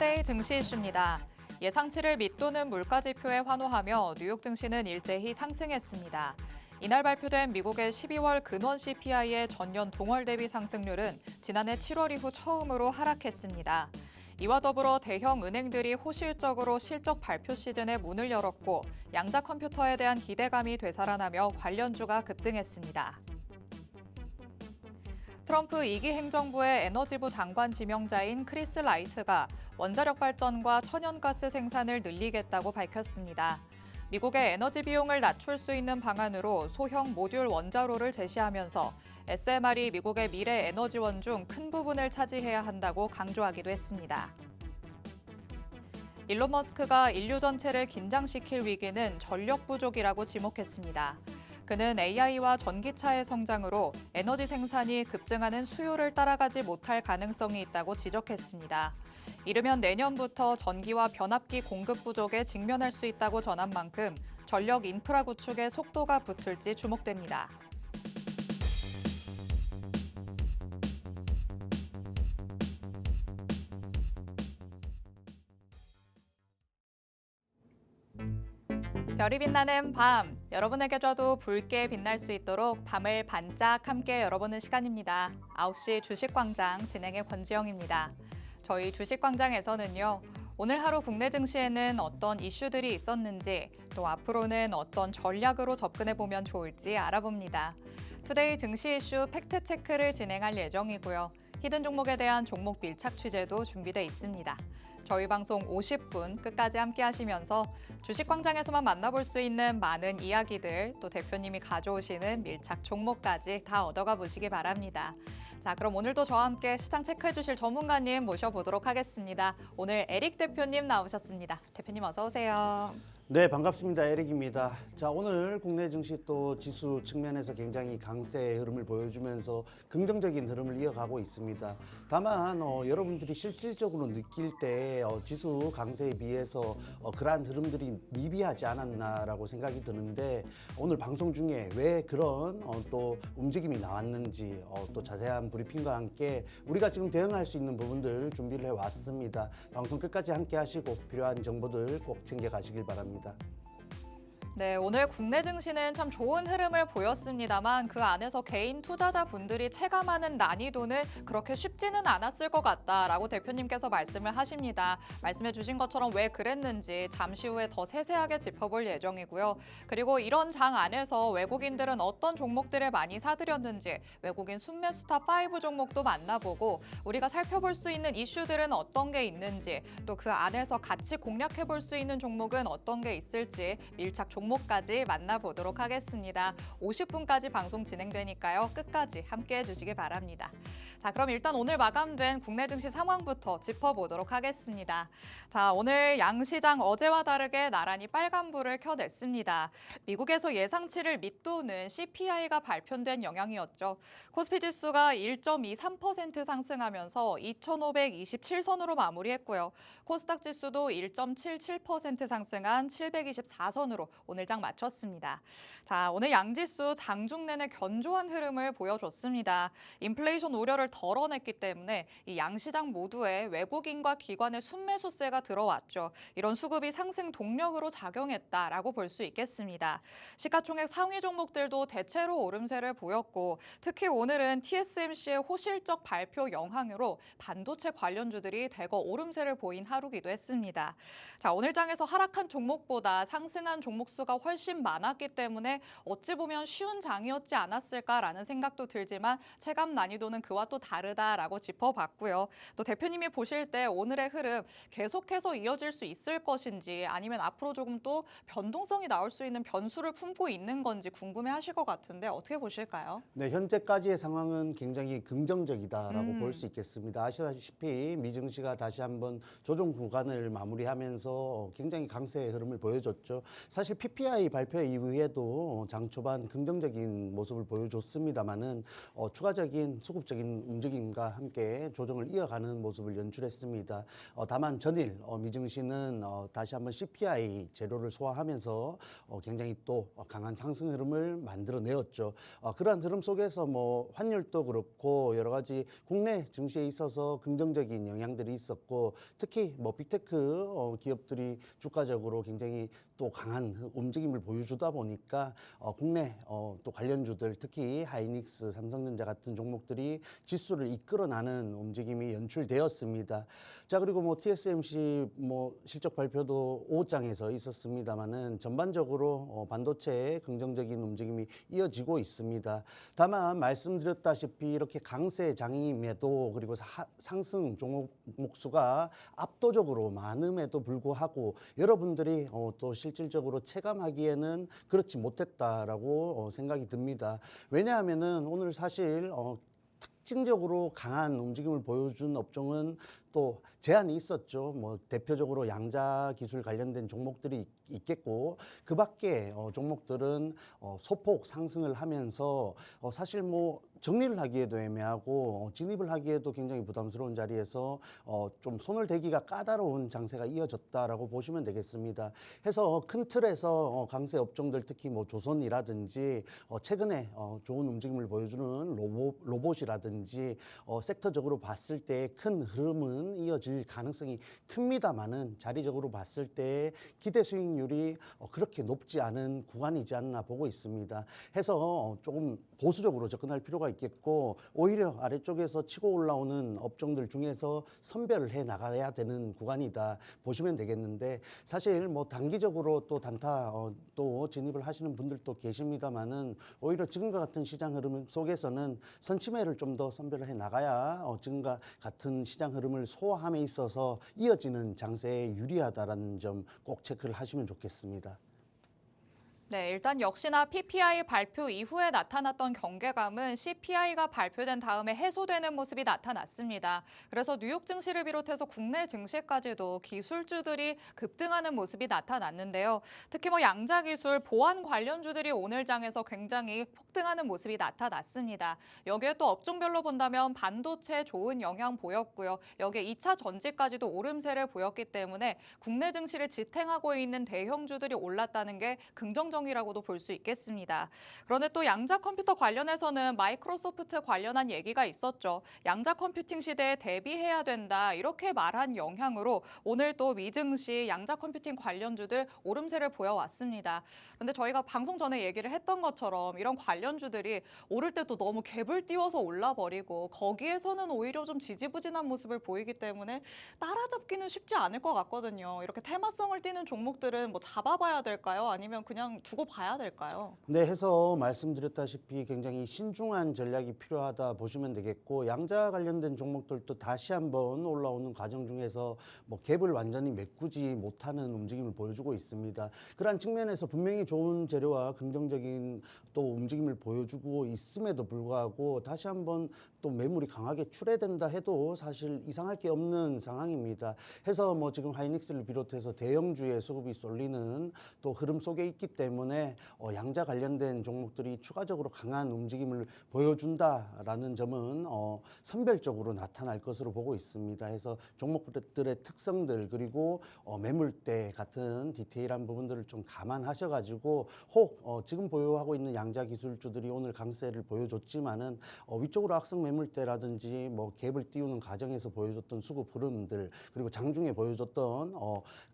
투데이 증시 이슈입니다. 예상치를 밑도는 물가지표에 환호하며 뉴욕 증시는 일제히 상승했습니다. 이날 발표된 미국의 12월 근원 CPI의 전년 동월 대비 상승률은 지난해 7월 이후 처음으로 하락했습니다. 이와 더불어 대형 은행들이 호실적으로 실적 발표 시즌에 문을 열었고 양자 컴퓨터에 대한 기대감이 되살아나며 관련주가 급등했습니다. 트럼프 2기 행정부의 에너지부 장관 지명자인 크리스 라이트가 원자력 발전과 천연가스 생산을 늘리겠다고 밝혔습니다. 미국의 에너지 비용을 낮출 수 있는 방안으로 소형 모듈 원자로를 제시하면서 SMR이 미국의 미래 에너지원 중 큰 부분을 차지해야 한다고 강조하기도 했습니다. 일론 머스크가 인류 전체를 긴장시킬 위기는 전력 부족이라고 지목했습니다. 그는 AI와 전기차의 성장으로 에너지 생산이 급증하는 수요를 따라가지 못할 가능성이 있다고 지적했습니다. 이르면 내년부터 전기와 변압기 공급 부족에 직면할 수 있다고 전한 만큼 전력 인프라 구축에 속도가 붙을지 주목됩니다. 별이 빛나는 밤, 여러분에게 줘도 붉게 빛날 수 있도록 밤을 반짝 함께 열어보는 시간입니다. 9시 주식광장 진행의 권지영입니다. 저희 주식광장에서는요, 오늘 하루 국내 증시에는 어떤 이슈들이 있었는지, 또 앞으로는 어떤 전략으로 접근해보면 좋을지 알아봅니다. 투데이 증시 이슈 팩트체크를 진행할 예정이고요. 히든 종목에 대한 종목 밀착 취재도 준비돼 있습니다. 저희 방송 50분 끝까지 함께 하시면서 주식광장에서만 만나볼 수 있는 많은 이야기들, 또 대표님이 가져오시는 밀착 종목까지 다 얻어가 보시기 바랍니다. 자, 그럼 오늘도 저와 함께 시장 체크해 주실 전문가님 모셔보도록 하겠습니다. 오늘 에릭 대표님 나오셨습니다. 대표님 어서 오세요. 네, 반갑습니다. 에릭입니다. 자, 오늘 국내 증시 또 지수 측면에서 굉장히 강세의 흐름을 보여주면서 긍정적인 흐름을 이어가고 있습니다. 다만 여러분들이 실질적으로 느낄 때 지수 강세에 비해서 그러한 흐름들이 미비하지 않았나라고 생각이 드는데 오늘 방송 중에 왜 그런 또 움직임이 나왔는지 또 자세한 브리핑과 함께 우리가 지금 대응할 수 있는 부분들 준비를 해왔습니다. 방송 끝까지 함께 하시고 필요한 정보들 꼭 챙겨가시길 바랍니다. 네, 오늘 국내 증시는 참 좋은 흐름을 보였습니다만 그 안에서 개인 투자자분들이 체감하는 난이도는 그렇게 쉽지는 않았을 것 같다라고 대표님께서 말씀을 하십니다. 말씀해 주신 것처럼 왜 그랬는지 잠시 후에 더 세세하게 짚어볼 예정이고요. 그리고 이런 장 안에서 외국인들은 어떤 종목들을 많이 사들였는지 외국인 순매수 탑5 종목도 만나보고 우리가 살펴볼 수 있는 이슈들은 어떤 게 있는지 또 그 안에서 같이 공략해 볼 수 있는 종목은 어떤 게 있을지 밀착 종목까지 만나보도록 하겠습니다. 50분까지 방송 진행되니까요. 끝까지 함께해 주시기 바랍니다. 자, 그럼 일단 오늘 마감된 국내 증시 상황부터 짚어보도록 하겠습니다. 자, 오늘 양시장 어제와 다르게 나란히 빨간불을 켜냈습니다. 미국에서 예상치를 밑도는 CPI가 발표된 영향이었죠. 코스피 지수가 1.23% 상승하면서 2,527선으로 마무리했고요. 코스닥 지수도 1.77% 상승한 724선으로 오늘 장 마쳤습니다. 자, 오늘 양지수 장중 내내 견조한 흐름을 보여줬습니다. 인플레이션 우려를 덜어냈기 때문에 이 양시장 모두에 외국인과 기관의 순매수세가 들어왔죠. 이런 수급이 상승 동력으로 작용했다라고 볼 수 있겠습니다. 시가총액 상위 종목들도 대체로 오름세를 보였고 특히 오늘은 TSMC의 호실적 발표 영향으로 반도체 관련주들이 대거 오름세를 보인 하루기도 했습니다. 자, 오늘 장에서 하락한 종목보다 상승한 종목 수가 훨씬 많았기 때문에 어찌 보면 쉬운 장이었지 않았을까라는 생각도 들지만 체감 난이도는 그와 또 다르다라고 짚어봤고요. 또 대표님이 보실 때 오늘의 흐름 계속해서 이어질 수 있을 것인지 아니면 앞으로 조금 또 변동성이 나올 수 있는 변수를 품고 있는 건지 궁금해하실 것 같은데 어떻게 보실까요? 네, 현재까지의 상황은 굉장히 긍정적이다라고 볼 수 있겠습니다. 아시다시피 미증시가 다시 한번 조정 구간을 마무리하면서 굉장히 강세의 흐름을 보여줬죠. 사실 PPI 발표 이후에도 장 초반 긍정적인 모습을 보여줬습니다만은 추가적인 수급적인 움직임과 함께 조정을 이어가는 모습을 연출했습니다. 다만 전일 미증시는 다시 한번 CPI 재료를 소화하면서 굉장히 또 강한 상승 흐름을 만들어내었죠. 그러한 흐름 속에서 뭐 환율도 그렇고 여러 가지 국내 증시에 있어서 긍정적인 영향들이 있었고 특히 뭐 빅테크 기업들이 주가적으로 굉장히 또 강한 움직임을 보여주다 보니까 국내 또 관련주들 특히 하이닉스, 삼성전자 같은 종목들이 지수를 이끌어나는 움직임이 연출되었습니다. 자 그리고 뭐 TSMC 뭐 실적 발표도 5장에서 있었습니다만은 전반적으로 반도체의 긍정적인 움직임이 이어지고 있습니다. 다만 말씀드렸다시피 이렇게 강세 장임에도 그리고 상승 종목 수가 압도적으로 많음에도 불구하고 여러분들이 또 실질적으로 체감하기에는 그렇지 못했다라고 생각이 듭니다. 왜냐하면은 오늘 사실 특징적으로 강한 움직임을 보여준 업종은 또 제한이 있었죠. 뭐 대표적으로 양자 기술 관련된 종목들이 있겠고 그 밖에 종목들은 소폭 상승을 하면서 사실 뭐 정리를 하기에도 애매하고 진입을 하기에도 굉장히 부담스러운 자리에서 좀 손을 대기가 까다로운 장세가 이어졌다라고 보시면 되겠습니다. 해서 큰 틀에서 강세 업종들 특히 뭐 조선이라든지 최근에 좋은 움직임을 보여주는 로봇이라든지 섹터적으로 봤을 때 큰 흐름은 이어질 가능성이 큽니다만은 자리적으로 봤을 때 기대 수익률이 그렇게 높지 않은 구간이지 않나 보고 있습니다. 해서 조금 보수적으로 접근할 필요가 있겠고 오히려 아래쪽에서 치고 올라오는 업종들 중에서 선별을 해 나가야 되는 구간이다 보시면 되겠는데 사실 뭐 단기적으로 또 단타 또 진입을 하시는 분들도 계십니다만은 오히려 지금과 같은 시장 흐름 속에서는 선침해를 좀 더 선별을 해 나가야 지금과 같은 시장 흐름을 소화함에 있어서 이어지는 장세에 유리하다라는 점 꼭 체크를 하시면 좋겠습니다. 네, 일단 역시나 PPI 발표 이후에 나타났던 경계감은 CPI가 발표된 다음에 해소되는 모습이 나타났습니다. 그래서 뉴욕 증시를 비롯해서 국내 증시까지도 기술주들이 급등하는 모습이 나타났는데요. 특히 뭐 양자기술, 보안 관련주들이 오늘 장에서 굉장히 폭등하는 모습이 나타났습니다. 여기에 또 업종별로 본다면 반도체 좋은 영향 보였고요. 여기에 2차 전지까지도 오름세를 보였기 때문에 국내 증시를 지탱하고 있는 대형주들이 올랐다는 게 긍정적 이라고도 볼 수 있겠습니다. 그런데 또 양자 컴퓨터 관련해서는 마이크로소프트 관련한 얘기가 있었죠. 양자 컴퓨팅 시대에 대비해야 된다 이렇게 말한 영향으로 오늘 또 미증시 양자 컴퓨팅 관련주들 오름세를 보여왔습니다. 그런데 저희가 방송 전에 얘기를 했던 것처럼 이런 관련주들이 오를 때 또 너무 갭을 띄워서 올라버리고 거기에서는 오히려 좀 지지부진한 모습을 보이기 때문에 따라잡기는 쉽지 않을 것 같거든요. 이렇게 테마성을 띠는 종목들은 뭐 잡아봐야 될까요? 아니면 그냥 두고 봐야 될까요? 네, 해서 말씀드렸다시피 굉장히 신중한 전략이 필요하다 보시면 되겠고 양자 관련된 종목들도 다시 한번 올라오는 과정 중에서 뭐 갭을 완전히 메꾸지 못하는 움직임을 보여주고 있습니다. 그러한 측면에서 분명히 좋은 재료와 긍정적인 또 움직임을 보여주고 있음에도 불구하고 다시 한번 또 매물이 강하게 출회된다 해도 사실 이상할 게 없는 상황입니다. 해서 뭐 지금 하이닉스를 비롯해서 대형주의 수급이 쏠리는 또 흐름 속에 있기 때문에 양자 관련된 종목들이 추가적으로 강한 움직임을 보여준다라는 점은 선별적으로 나타날 것으로 보고 있습니다. 해서 종목들의 특성들 그리고 매물대 같은 디테일한 부분들을 좀 감안하셔가지고 혹 지금 보유하고 있는 양자 기술주들이 오늘 강세를 보여줬지만은 위쪽으로 악성 매물대라든지 뭐 갭을 띄우는 과정에서 보여줬던 수급 흐름들 그리고 장중에 보여줬던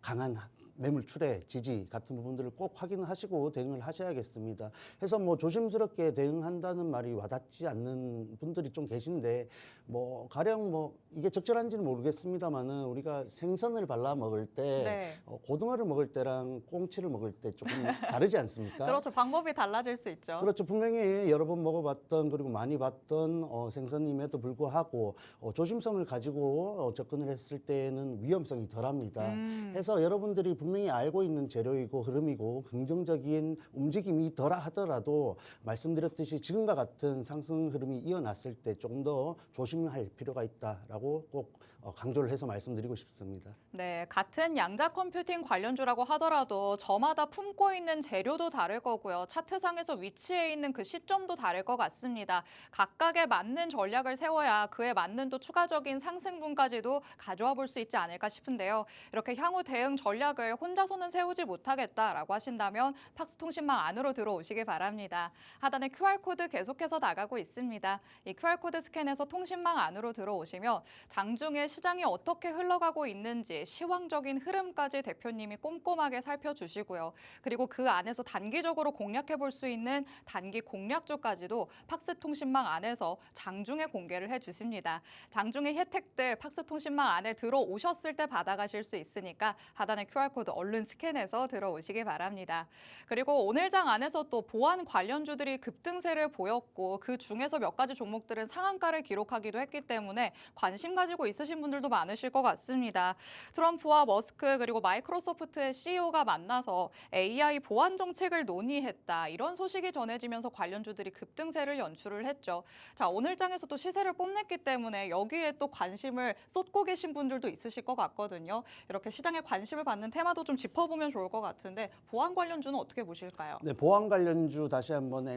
강한 매물 출회, 지지 같은 부분들을 꼭 확인하시고 대응을 하셔야겠습니다. 해서 뭐 조심스럽게 대응한다는 말이 와닿지 않는 분들이 좀 계신데 뭐 가령 뭐 이게 적절한지는 모르겠습니다만은 우리가 생선을 발라 먹을 때 네. 고등어를 먹을 때랑 꽁치를 먹을 때 조금 다르지 않습니까? 그렇죠. 방법이 달라질 수 있죠. 그렇죠. 분명히 여러 번 먹어봤던 그리고 많이 봤던 생선임에도 불구하고 조심성을 가지고 접근을 했을 때는 위험성이 덜합니다. 해서 여러분들이 분명히 알고 있는 재료이고 흐름이고 긍정적인 움직임이 덜하 하더라도 말씀드렸듯이 지금과 같은 상승 흐름이 이어났을 때 조금 더 조심할 필요가 있다라고 꼭 강조를 해서 말씀드리고 싶습니다. 네, 같은 양자 컴퓨팅 관련주라고 하더라도 저마다 품고 있는 재료도 다를 거고요. 차트상에서 위치해 있는 그 시점도 다를 것 같습니다. 각각에 맞는 전략을 세워야 그에 맞는 또 추가적인 상승분까지도 가져와 볼 수 있지 않을까 싶은데요. 이렇게 향후 대응 전략을 혼자서는 세우지 못하겠다라고 하신다면 팍스통신망 안으로 들어오시기 바랍니다. 하단에 QR코드 계속해서 나가고 있습니다. 이 QR코드 스캔해서 통신망 안으로 들어오시면 장중에 시장이 어떻게 흘러가고 있는지 시황적인 흐름까지 대표님이 꼼꼼하게 살펴주시고요. 그리고 그 안에서 단기적으로 공략해 볼 수 있는 단기 공략주까지도 팍스통신망 안에서 장중에 공개를 해주십니다. 장중의 혜택들 팍스통신망 안에 들어오셨을 때 받아가실 수 있으니까 하단에 QR코드 얼른 스캔해서 들어오시기 바랍니다. 그리고 오늘 장 안에서 또 보안 관련주들이 급등세를 보였고 그 중에서 몇 가지 종목들은 상한가를 기록하기도 했기 때문에 관심 가지고 있으신 분들도 많으실 것 같습니다. 트럼프와 머스크 그리고 마이크로소프트의 CEO가 만나서 AI 보안 정책을 논의했다. 이런 소식이 전해지면서 관련주들이 급등세를 연출을 했죠. 자, 오늘 장에서 또 시세를 뽐냈기 때문에 여기에 또 관심을 쏟고 계신 분들도 있으실 것 같거든요. 이렇게 시장에 관심을 받는 테마도 좀 짚어보면 좋을 것 같은데 보안 관련주는 어떻게 보실까요? 네, 보안 관련주 다시 한번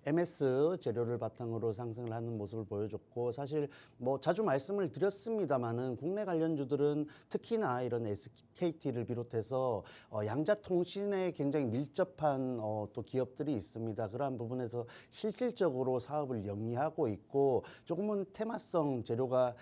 MS 재료를 바탕으로 상승을 하는 모습을 보여줬고 사실 뭐 자주 말씀을 드렸습니다만은 국내 관련주들은 특히나 이런 SKT를 비롯해서 양자통신에 굉장히 밀접한 또 기업들이 있습니다. 그러한 부분에서 실질적으로 사업을 영위하고 있고 조금은 테마성 재료가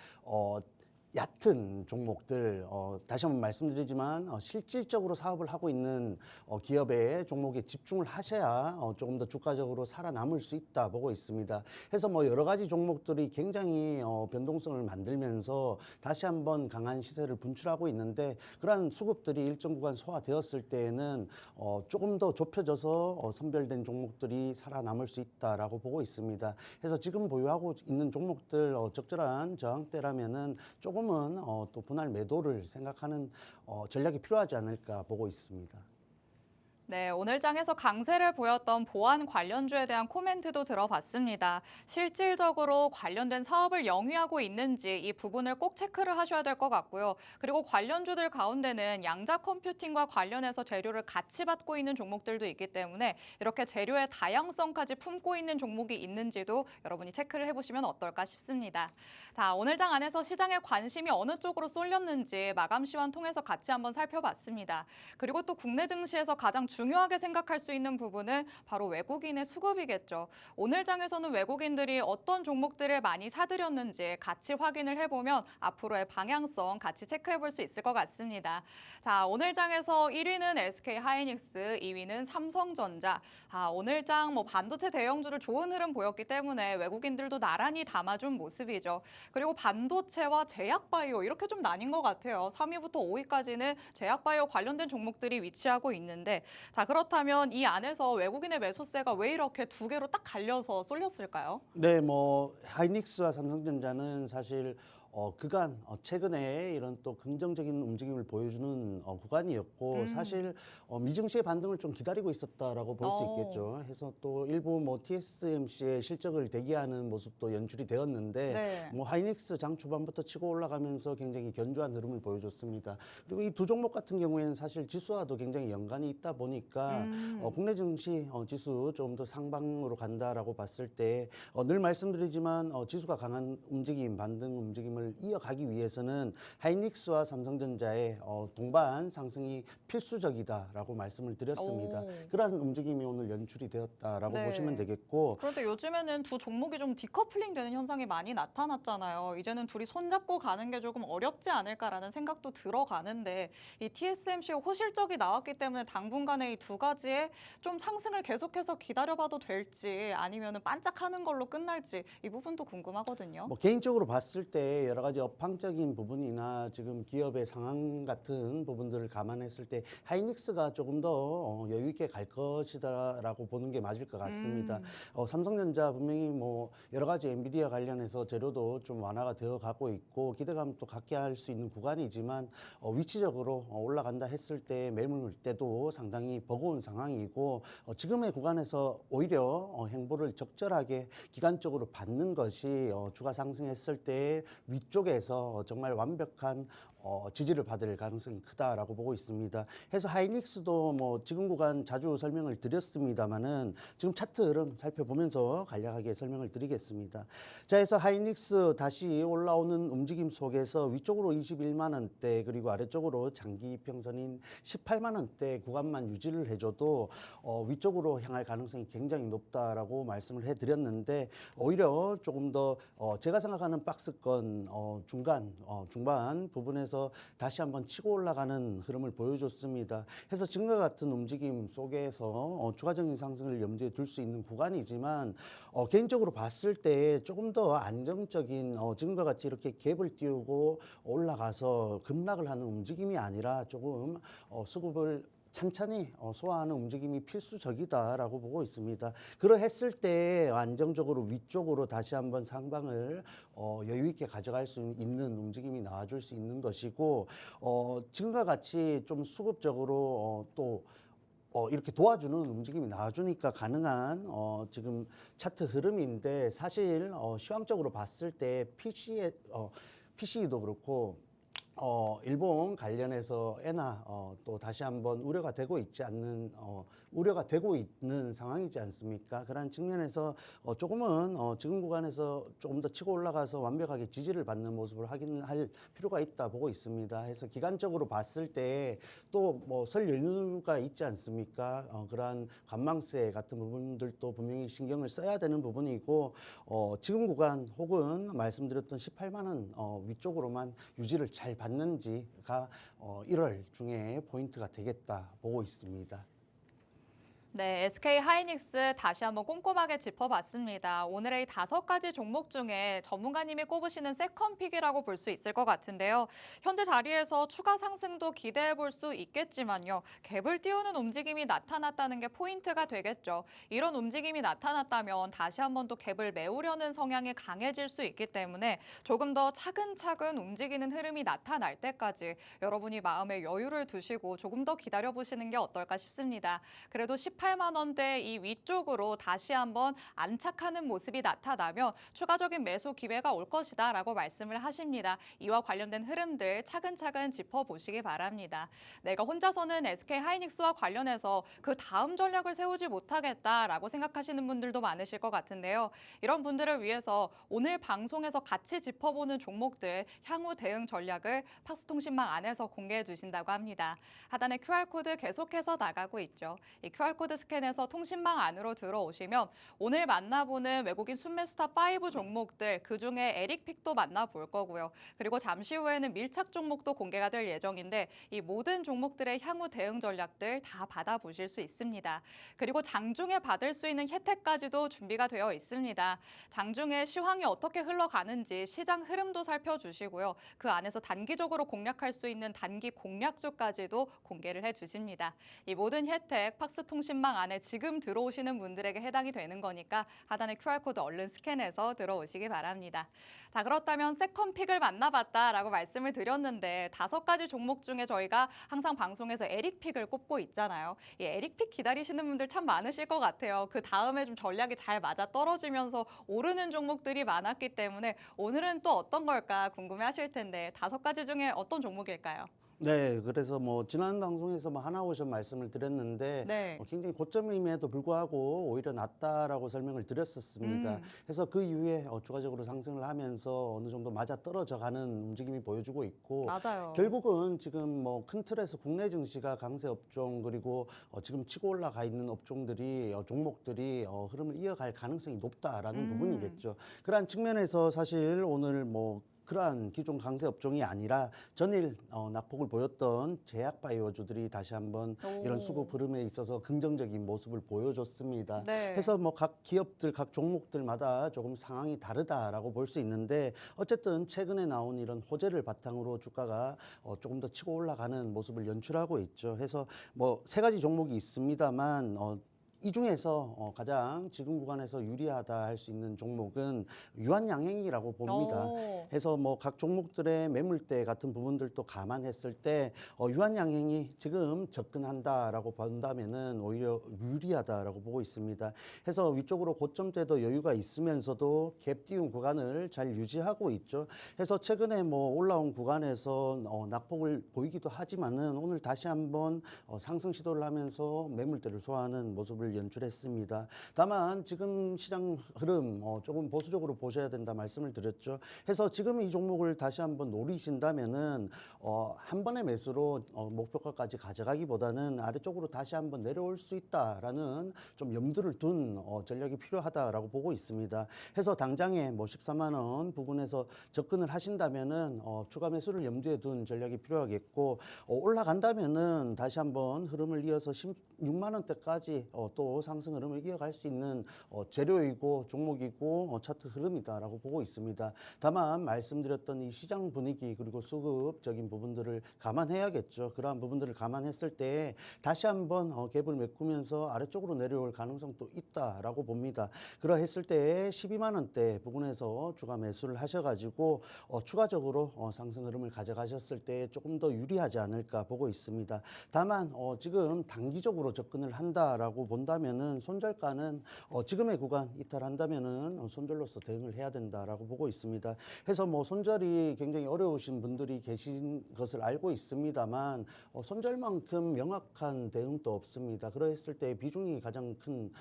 얕은 종목들 다시 한번 말씀드리지만 실질적으로 사업을 하고 있는 기업의 종목에 집중을 하셔야 조금 더 주가적으로 살아남을 수 있다 보고 있습니다. 해서 뭐 여러 가지 종목들이 굉장히 변동성을 만들면서 다시 한번 강한 시세를 분출하고 있는데 그러한 수급들이 일정 구간 소화되었을 때에는 조금 더 좁혀져서 선별된 종목들이 살아남을 수 있다라고 보고 있습니다. 해서 지금 보유하고 있는 종목들 적절한 저항대라면은 조금은 또 분할 매도를 생각하는 전략이 필요하지 않을까 보고 있습니다. 네, 오늘 장에서 강세를 보였던 보안 관련주에 대한 코멘트도 들어봤습니다. 실질적으로 관련된 사업을 영위하고 있는지 이 부분을 꼭 체크를 하셔야 될 것 같고요. 그리고 관련주들 가운데는 양자 컴퓨팅과 관련해서 재료를 같이 받고 있는 종목들도 있기 때문에 이렇게 재료의 다양성까지 품고 있는 종목이 있는지도 여러분이 체크를 해보시면 어떨까 싶습니다. 자, 오늘 장 안에서 시장의 관심이 어느 쪽으로 쏠렸는지 마감 시황 통해서 같이 한번 살펴봤습니다. 그리고 또 국내 증시에서 가장 중요하게 생각할 수 있는 부분은 바로 외국인의 수급이겠죠. 오늘 장에서는 외국인들이 어떤 종목들을 많이 사들였는지 같이 확인을 해보면 앞으로의 방향성 같이 체크해 볼 수 있을 것 같습니다. 자, 오늘 장에서 1위는 SK 하이닉스, 2위는 삼성전자. 오늘 장 반도체 대형주를 좋은 흐름 보였기 때문에 외국인들도 나란히 담아준 모습이죠. 그리고 반도체와 제약바이오 이렇게 좀 나뉜 것 같아요. 3위부터 5위까지는 제약바이오 관련된 종목들이 위치하고 있는데 자, 그렇다면 이 안에서 외국인의 매수세가 왜 이렇게 두 개로 딱 갈려서 쏠렸을까요? 네, 하이닉스와 삼성전자는 사실 그간 최근에 이런 또 긍정적인 움직임을 보여주는 구간이었고 사실 미증시의 반등을 좀 기다리고 있었다라고 볼 수 있겠죠. 해서 또 일부 TSMC의 실적을 대기하는 모습도 연출이 되었는데 네. 하이닉스 장 초반부터 치고 올라가면서 굉장히 견조한 흐름을 보여줬습니다. 그리고 이 두 종목 같은 경우에는 사실 지수와도 굉장히 연관이 있다 보니까 국내 증시 지수 좀 더 상방으로 간다라고 봤을 때 늘 말씀드리지만 지수가 강한 움직임, 반등 움직임을 이어가기 위해서는 하이닉스와 삼성전자의 동반 상승이 필수적이다라고 말씀을 드렸습니다. 그러한 움직임이 오늘 연출이 되었다라고 네. 보시면 되겠고 그런데 요즘에는 두 종목이 좀 디커플링 되는 현상이 많이 나타났잖아요. 이제는 둘이 손잡고 가는 게 조금 어렵지 않을까라는 생각도 들어가는데 이 TSMC의 호실적이 나왔기 때문에 당분간에 이 두 가지의 좀 상승을 계속해서 기다려봐도 될지 아니면은 반짝하는 걸로 끝날지 이 부분도 궁금하거든요. 개인적으로 봤을 때 여러 가지 업황적인 부분이나 지금 기업의 상황 같은 부분들을 감안했을 때 하이닉스가 조금 더 여유 있게 갈 것이다라고 보는 게 맞을 것 같습니다. 삼성전자 분명히 뭐 여러 가지 엔비디아 관련해서 재료도 좀 완화가 되어 가고 있고 기대감도 갖게 할 수 있는 구간이지만 위치적으로 올라간다 했을 때 매물 때도 상당히 버거운 상황이고 지금의 구간에서 오히려 행보를 적절하게 기간적으로 받는 것이 주가 상승했을 때 위쪽에서 정말 완벽한 지지를 받을 가능성이 크다라고 보고 있습니다. 해서 하이닉스도 뭐 지금 구간 자주 설명을 드렸습니다만은 지금 차트 흐름 살펴보면서 간략하게 설명을 드리겠습니다. 자, 해서 하이닉스 다시 올라오는 움직임 속에서 위쪽으로 21만 원대 그리고 아래쪽으로 장기 이평선인 18만 원대 구간만 유지를 해줘도 위쪽으로 향할 가능성이 굉장히 높다라고 말씀을 해드렸는데 오히려 조금 더 제가 생각하는 박스권 중반 부분에서 다시 한번 치고 올라가는 흐름을 보여줬습니다. 해서 지금과 같은 움직임 속에서 추가적인 상승을 염두에 둘 수 있는 구간이지만 개인적으로 봤을 때 조금 더 안정적인 지금과 같이 이렇게 갭을 띄우고 올라가서 급락을 하는 움직임이 아니라 조금 수급을 찬찬히 소화하는 움직임이 필수적이다라고 보고 있습니다. 그러했을 때 안정적으로 위쪽으로 다시 한번 상방을 여유 있게 가져갈 수 있는 움직임이 나와줄 수 있는 것이고 지금과 같이 좀 수급적으로 또 이렇게 도와주는 움직임이 나와주니까 가능한 지금 차트 흐름인데 사실 시황적으로 봤을 때 PC도 그렇고 일본 관련해서 엔화 또 다시 한번 우려가 되고 있는 상황이지 않습니까? 그런 측면에서 조금은 지금 구간에서 조금 더 치고 올라가서 완벽하게 지지를 받는 모습을 확인할 필요가 있다 보고 있습니다. 해서 기간적으로 봤을 때 또 뭐 설 연휴가 있지 않습니까? 그러한 관망세 같은 부분들도 분명히 신경을 써야 되는 부분이고 지금 구간 혹은 말씀드렸던 18만 원 위쪽으로만 유지를 잘 받는지가 1월 중에 포인트가 되겠다 보고 있습니다. 네, SK 하이닉스 다시 한번 꼼꼼하게 짚어봤습니다. 오늘의 이 5가지 종목 중에 전문가님이 꼽으시는 세컨픽이라고 볼 수 있을 것 같은데요. 현재 자리에서 추가 상승도 기대해 볼 수 있겠지만요. 갭을 띄우는 움직임이 나타났다는 게 포인트가 되겠죠. 이런 움직임이 나타났다면 다시 한번 또 갭을 메우려는 성향이 강해질 수 있기 때문에 조금 더 차근차근 움직이는 흐름이 나타날 때까지 여러분이 마음에 여유를 두시고 조금 더 기다려보시는 게 어떨까 싶습니다. 그래도 18만 원대 이 위쪽으로 다시 한번 안착하는 모습이 나타나면 추가적인 매수 기회가 올 것이다 라고 말씀을 하십니다. 이와 관련된 흐름들 차근차근 짚어보시기 바랍니다. 내가 혼자서는 SK 하이닉스와 관련해서 그 다음 전략을 세우지 못하겠다라고 생각하시는 분들도 많으실 것 같은데요. 이런 분들을 위해서 오늘 방송에서 같이 짚어보는 종목들 향후 대응 전략을 팍스통신망 안에서 공개해 주신다고 합니다. 하단에 QR코드 계속해서 나가고 있죠. 이 QR코드 스캔해서 통신망 안으로 들어오시면 오늘 만나보는 외국인 순매수탑 5 종목들 그중에 에릭픽도 만나볼 거고요. 그리고 잠시 후에는 밀착 종목도 공개가 될 예정인데 이 모든 종목들의 향후 대응 전략들 다 받아보실 수 있습니다. 그리고 장중에 받을 수 있는 혜택까지도 준비가 되어 있습니다. 장중에 시황이 어떻게 흘러가는지 시장 흐름도 살펴주시고요. 그 안에서 단기적으로 공략할 수 있는 단기 공략주까지도 공개를 해주십니다. 이 모든 혜택 팍스통신망 안에 지금 들어오시는 분들에게 해당이 되는 거니까 하단에 QR코드 얼른 스캔해서 들어오시기 바랍니다. 자, 그렇다면 세컨픽을 만나봤다라고 말씀을 드렸는데 5가지 종목 중에 저희가 항상 방송에서 에릭픽을 꼽고 있잖아요. 이 에릭픽 기다리시는 분들 참 많으실 것 같아요. 그 다음에 좀 전략이 잘 맞아 떨어지면서 오르는 종목들이 많았기 때문에 오늘은 또 어떤 걸까 궁금해하실 텐데 5가지 중에 어떤 종목일까요? 네, 그래서 뭐 지난 방송에서 뭐 하나오션 말씀을 드렸는데 네. 굉장히 고점임에도 불구하고 오히려 낮다라고 설명을 드렸었습니다. 그래서 그 이후에 추가적으로 상승을 하면서 어느 정도 맞아 떨어져가는 움직임이 보여주고 있고 맞아요. 결국은 지금 뭐 큰 틀에서 국내 증시가 강세 업종 그리고 지금 치고 올라가 있는 업종들이 종목들이 흐름을 이어갈 가능성이 높다라는 부분이겠죠. 그러한 측면에서 사실 오늘 뭐 그러한 기존 강세 업종이 아니라 전일 낙폭을 보였던 제약바이오주들이 다시 한번 이런 수급 흐름에 있어서 긍정적인 모습을 보여줬습니다. 네. 해서 뭐 각 기업들, 각 종목들마다 조금 상황이 다르다라고 볼 수 있는데 어쨌든 최근에 나온 이런 호재를 바탕으로 주가가 조금 더 치고 올라가는 모습을 연출하고 있죠. 해서 뭐 세 가지 종목이 있습니다만 이 중에서 가장 지금 구간에서 유리하다 할 수 있는 종목은 유한양행이라고 봅니다. 오. 해서 뭐 각 종목들의 매물대 같은 부분들도 감안했을 때 유한양행이 지금 접근한다라고 본다면은 오히려 유리하다라고 보고 있습니다. 해서 위쪽으로 고점대도 여유가 있으면서도 갭 띄운 구간을 잘 유지하고 있죠. 해서 최근에 뭐 올라온 구간에서 낙폭을 보이기도 하지만은 오늘 다시 한번 상승 시도를 하면서 매물대를 소화하는 모습을 연출했습니다. 다만 지금 시장 흐름 조금 보수적으로 보셔야 된다 말씀을 드렸죠. 해서 지금 이 종목을 다시 한번 노리신다면은 한 번의 매수로 목표가까지 가져가기보다는 아래쪽으로 다시 한번 내려올 수 있다라는 좀 염두를 둔 전략이 필요하다라고 보고 있습니다. 해서 당장에 뭐 14만 원 부근에서 접근을 하신다면은 추가 매수를 염두에 둔 전략이 필요하겠고 올라간다면은 다시 한번 흐름을 이어서 16만 원대까지 또 상승 흐름을 이어갈 수 있는 재료이고 종목이고 차트 흐름이다라고 보고 있습니다. 다만 말씀드렸던 이 시장 분위기 그리고 수급적인 부분들을 감안해야겠죠. 그러한 부분들을 감안했을 때 다시 한번 갭을 메꾸면서 아래쪽으로 내려올 가능성도 있다라고 봅니다. 그러했을 때 12만 원대 부근에서 추가 매수를 하셔가지고 추가적으로 상승 흐름을 가져가셨을 때 조금 더 유리하지 않을까 보고 있습니다. 다만 지금 단기적으로 접근을 한다라고 본다면은 손절가는 지금의 구간 이탈한다면은 손절로서 대응을 해야 된다라고 보고 있습니다. 해서 뭐 손절이 굉장히 어려우신 분들이 계신 것을 알고 있습니다만 손절만큼 명확한 대응도 없습니다. 그랬을 때 비중이 가장 큰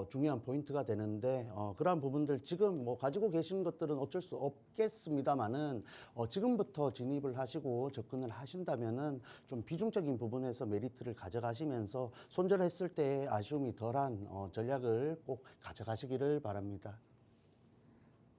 중요한 포인트가 되는데 그러한 부분들 지금 뭐 가지고 계신 것들은 어쩔 수 없겠습니다만은 지금부터 진입을 하시고 접근을 하신다면은 좀 비중적인 부분에서 메리트를 가져가시면서 손절했을 때 아쉬움이 덜한 전략을 꼭 가져가시기를 바랍니다.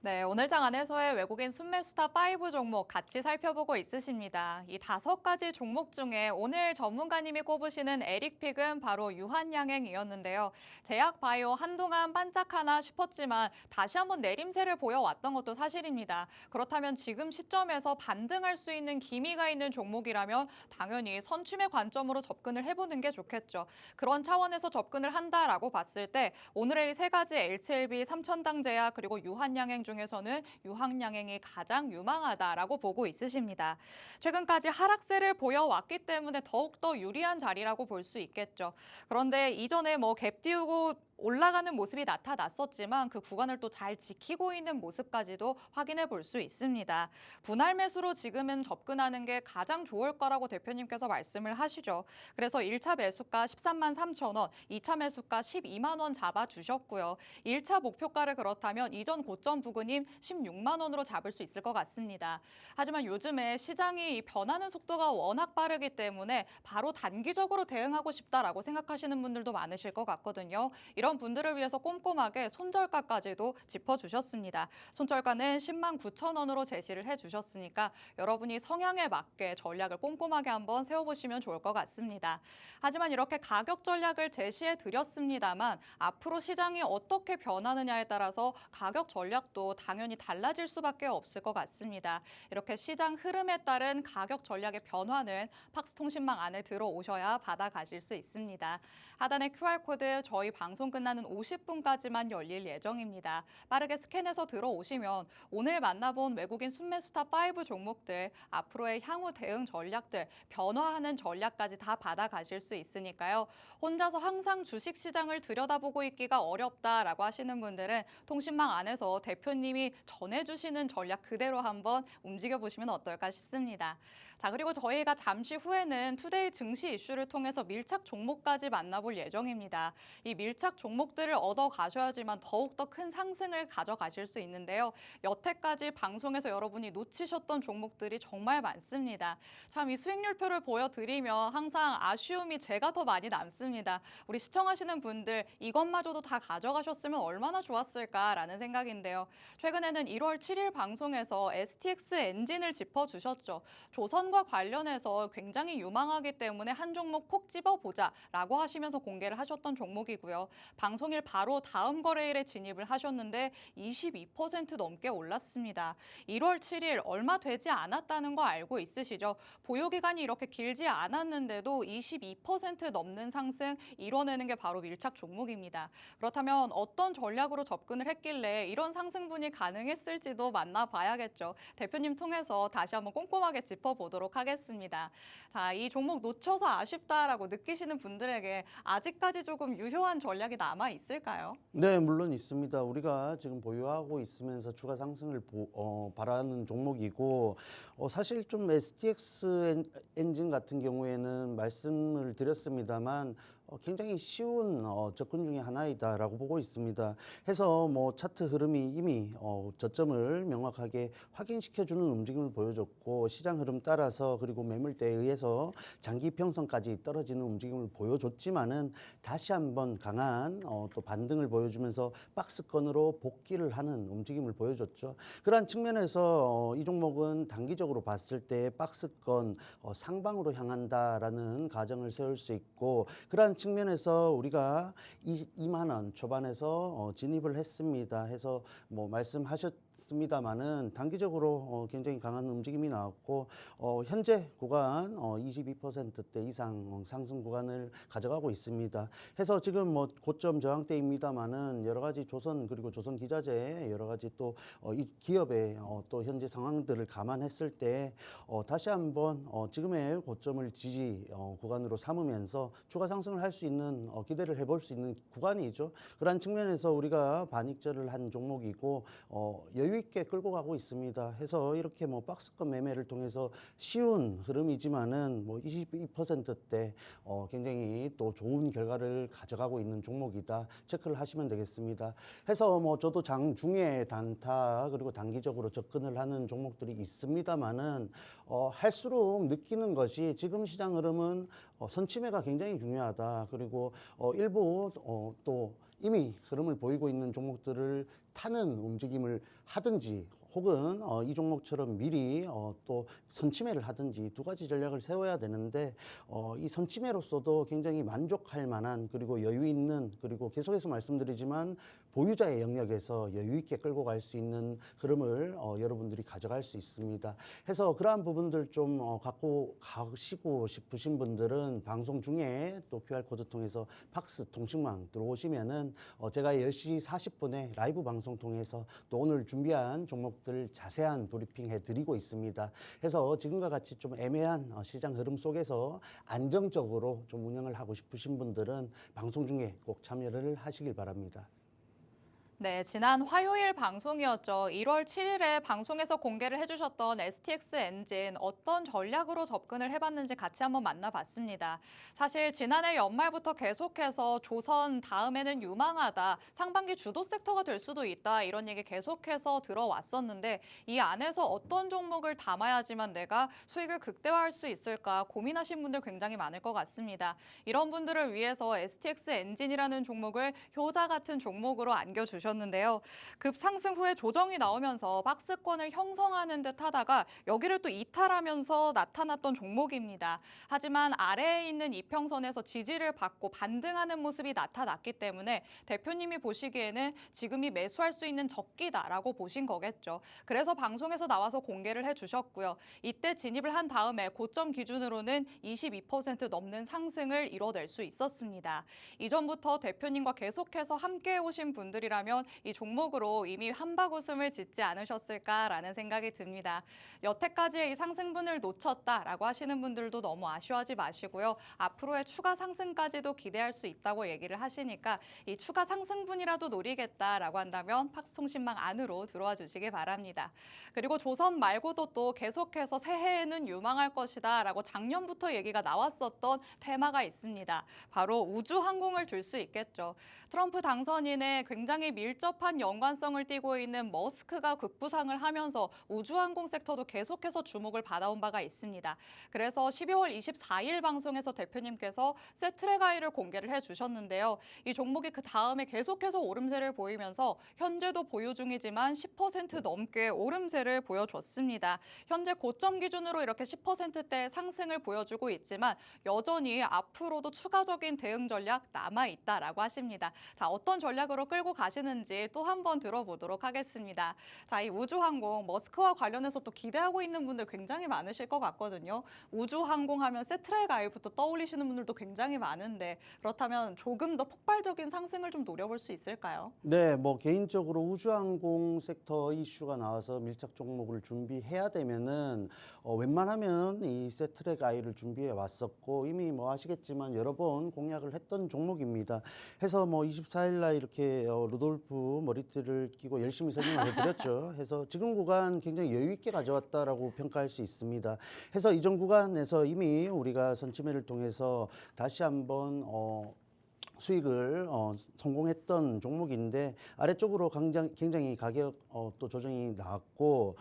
네, 오늘 장 안에서의 외국인 순매수다 5 종목 같이 살펴보고 있으십니다. 이 5가지 종목 중에 오늘 전문가님이 꼽으시는 에릭픽은 바로 유한양행이었는데요. 제약바이오 한동안 반짝하나 싶었지만 다시 한번 내림세를 보여왔던 것도 사실입니다. 그렇다면 지금 시점에서 반등할 수 있는 기미가 있는 종목이라면 당연히 선춤의 관점으로 접근을 해보는 게 좋겠죠. 그런 차원에서 접근을 한다라고 봤을 때 오늘의 세 가지 HLB, 삼천당제약 그리고 유한양행 중에서는 유한양행이 가장 유망하다라고 보고 있으십니다. 최근까지 하락세를 보여왔기 때문에 더욱더 유리한 자리라고 볼 수 있겠죠. 그런데 이전에 뭐 갭 띄우고 올라가는 모습이 나타났었지만 그 구간을 또 잘 지키고 있는 모습까지도 확인해 볼 수 있습니다. 분할 매수로 지금은 접근하는 게 가장 좋을 거라고 대표님께서 말씀을 하시죠. 그래서 1차 매수가 13만 3천 원, 2차 매수가 12만 원 잡아주셨고요. 1차 목표가를 그렇다면 이전 고점 부근인 16만 원으로 잡을 수 있을 것 같습니다. 하지만 요즘에 시장이 변하는 속도가 워낙 빠르기 때문에 바로 단기적으로 대응하고 싶다라고 생각하시는 분들도 많으실 것 같거든요. 이런 분들을 위해서 꼼꼼하게 손절가까지도 짚어주셨습니다. 손절가는 10만 9천 원으로 제시를 해주셨으니까 여러분이 성향에 맞게 전략을 꼼꼼하게 한번 세워보시면 좋을 것 같습니다. 하지만 이렇게 가격 전략을 제시해 드렸습니다만 앞으로 시장이 어떻게 변하느냐에 따라서 가격 전략도 당연히 달라질 수밖에 없을 것 같습니다. 이렇게 시장 흐름에 따른 가격 전략의 변화는 팍스통신망 안에 들어오셔야 받아가실 수 있습니다. 하단의 QR코드 저희 방송 끝나는 50분까지만 열릴 예정입니다. 빠르게 스캔해서 들어오시면 오늘 만나본 외국인 순매수다 5 종목들, 앞으로의 향후 대응 전략들, 변화하는 전략까지 다 받아가실 수 있으니까요. 혼자서 항상 주식시장을 들여다보고 있기가 어렵다라고 하시는 분들은 통신망 안에서 대표님이 전해주시는 전략 그대로 한번 움직여보시면 어떨까 싶습니다. 자, 그리고 저희가 잠시 후에는 투데이 증시 이슈를 통해서 밀착 종목까지 만나볼 예정입니다. 이 밀착 종목 종목들을 얻어 가셔야지만 더욱더 큰 상승을 가져가실 수 있는데요. 여태까지 방송에서 여러분이 놓치셨던 종목들이 정말 많습니다. 참 이 수익률표를 보여드리면 항상 아쉬움이 제가 더 많이 남습니다. 우리 시청하시는 분들 이것마저도 다 가져가셨으면 얼마나 좋았을까라는 생각인데요. 최근에는 1월 7일 방송에서 STX 엔진을 짚어주셨죠. 조선과 관련해서 굉장히 유망하기 때문에 한 종목 콕 집어보자라고 하시면서 공개를 하셨던 종목이고요. 방송일 바로 다음 거래일에 진입을 하셨는데 22% 넘게 올랐습니다. 1월 7일 얼마 되지 않았다는 거 알고 있으시죠? 보유기간이 이렇게 길지 않았는데도 22% 넘는 상승 이뤄내는 게 바로 밀착 종목입니다. 그렇다면 어떤 전략으로 접근을 했길래 이런 상승분이 가능했을지도 만나봐야겠죠. 대표님 통해서 다시 한번 꼼꼼하게 짚어보도록 하겠습니다. 자, 이 종목 놓쳐서 아쉽다라고 느끼시는 분들에게 아직까지 조금 유효한 전략이 남아 있을까요? 네, 물론 있습니다. 우리가 지금 보유하고 있으면서 추가 상승을 바라는 종목이고, 사실 좀 STX 엔진 같은 경우에는 말씀을 드렸습니다만, 굉장히 쉬운 접근 중에 하나이다라고 보고 있습니다. 해서 뭐 차트 흐름이 이미 저점을 명확하게 확인시켜주는 움직임을 보여줬고, 시장 흐름 따라서 그리고 매물대에 의해서 장기 평선까지 떨어지는 움직임을 보여줬지만은 다시 한번 강한 또 반등을 보여주면서 박스권으로 복귀를 하는 움직임을 보여줬죠. 그러한 측면에서 이 종목은 단기적으로 봤을 때 박스권 상방으로 향한다라는 가정을 세울 수 있고, 그러한 측면에서 우리가 2만 원 초반에서 진입을 했습니다. 해서 뭐 말씀하셨습니다마는 단기적으로 굉장히 강한 움직임이 나왔고, 현재 구간 22%대 이상 상승 구간을 가져가고 있습니다. 해서 지금 뭐 고점 저항대입니다마는 여러 가지 조선 그리고 조선 기자재 여러 가지 또 이 기업의 또 현재 상황들을 감안했을 때 다시 한번 지금의 고점을 지지 구간으로 삼으면서 추가 상승을 할 수 있는 기대를 해볼 수 있는 구간이죠. 그러한 측면에서 우리가 반익절을 한 종목이고 여유 있게 끌고 가고 있습니다. 해서 이렇게 뭐 박스권 매매를 통해서 쉬운 흐름이지만은 뭐 22%대 굉장히 또 좋은 결과를 가져가고 있는 종목이다. 체크를 하시면 되겠습니다. 해서 뭐 저도 장중에 단타 그리고 단기적으로 접근을 하는 종목들이 있습니다만은 할수록 느끼는 것이 지금 시장 흐름은 선취매가 굉장히 중요하다. 그리고 일부 또 이미 흐름을 보이고 있는 종목들을 타는 움직임을 하든지 혹은 이 종목처럼 미리 또 선취매를 하든지 두 가지 전략을 세워야 되는데 이 선취매로서도 굉장히 만족할 만한 그리고 여유 있는 그리고 계속해서 말씀드리지만 보유자의 영역에서 여유 있게 끌고 갈 수 있는 흐름을 여러분들이 가져갈 수 있습니다. 해서 그러한 부분들 좀 갖고 가시고 싶으신 분들은 방송 중에 또 QR코드 통해서 팍스 통신망 들어오시면은 제가 10시 40분에 라이브 방송 통해서 또 오늘 준비한 종목들 자세한 브리핑 해드리고 있습니다. 해서 지금과 같이 좀 애매한 시장 흐름 속에서 안정적으로 좀 운영을 하고 싶으신 분들은 방송 중에 꼭 참여를 하시길 바랍니다. 네, 지난 화요일 방송이었죠. 1월 7일에 방송에서 공개를 해주셨던 STX 엔진 어떤 전략으로 접근을 해봤는지 같이 한번 만나봤습니다. 사실 지난해 연말부터 계속해서 조선 다음에는 유망하다, 상반기 주도 섹터가 될 수도 있다 이런 얘기 계속해서 들어왔었는데 이 안에서 어떤 종목을 담아야지만 내가 수익을 극대화할 수 있을까 고민하신 분들 굉장히 많을 것 같습니다. 이런 분들을 위해서 STX 엔진이라는 종목을 효자 같은 종목으로 안겨주셨습니다. 는데요. 급상승 후에 조정이 나오면서 박스권을 형성하는 듯 하다가 여기를 또 이탈하면서 나타났던 종목입니다. 하지만 아래에 있는 이평선에서 지지를 받고 반등하는 모습이 나타났기 때문에 대표님이 보시기에는 지금이 매수할 수 있는 적기다라고 보신 거겠죠. 그래서 방송에서 나와서 공개를 해주셨고요. 이때 진입을 한 다음에 고점 기준으로는 22% 넘는 상승을 이뤄낼 수 있었습니다. 이전부터 대표님과 계속해서 함께 오신 분들이라면 한다면 이 종목으로 이미 한바구음을 짓지 않으셨을까라는 생각이 듭니다. 여태까지의 이 상승분을 놓쳤다라고 하시는 분들도 너무 아쉬워하지 마시고요. 앞으로의 추가 상승까지도 기대할 수 있다고 얘기를 하시니까 이 추가 상승분이라도 노리겠다라고 한다면 팍스통신망 안으로 들어와 주시기 바랍니다. 그리고 조선 말고도 또 계속해서 새해에는 유망할 것이다라고 작년부터 얘기가 나왔었던 테마가 있습니다. 바로 우주항공을 들 수 있겠죠. 트럼프 당선인의 굉장히 밀접한 연관성을 띠고 있는 머스크가 급부상을 하면서 우주항공 섹터도 계속해서 주목을 받아온 바가 있습니다. 그래서 12월 24일 방송에서 대표님께서 세트레가이를 공개를 해주셨는데요. 이 종목이 그 다음에 계속해서 오름세를 보이면서 현재도 보유 중이지만 10% 넘게 오름세를 보여줬습니다. 현재 고점 기준으로 이렇게 10%대 상승을 보여주고 있지만 여전히 앞으로도 추가적인 대응 전략 남아있다라고 하십니다. 자, 어떤 전략으로 끌고 가시는지 또 한 번 들어보도록 하겠습니다. 자, 이 우주항공, 머스크와 관련해서 또 기대하고 있는 분들 굉장히 많으실 것 같거든요. 우주항공 하면 세트레가이부터 떠올리시는 분들도 굉장히 많은데 그렇다면 조금 더 폭발적인 상승을 좀 노려볼 수 있을까요? 네, 뭐 개인적으로 우주항공 섹터 이슈가 나와서 밀착 종목을 준비해야 되면은 웬만하면 이 세트랙 아이를 준비해 왔었고 이미 뭐 아시겠지만 여러 번 공략을 했던 종목입니다. 해서 뭐 24일 날 이렇게 루돌프 머리띠를 끼고 열심히 설명을 해드렸죠. 해서 지금 구간 굉장히 여유 있게 가져왔다라고 평가할 수 있습니다. 해서 이전 구간에서 이미 우리가 선침매를 통해서 다시 한번 수익을 성공했던 종목인데 아래쪽으로 굉장히 가격 또 조정이 나왔고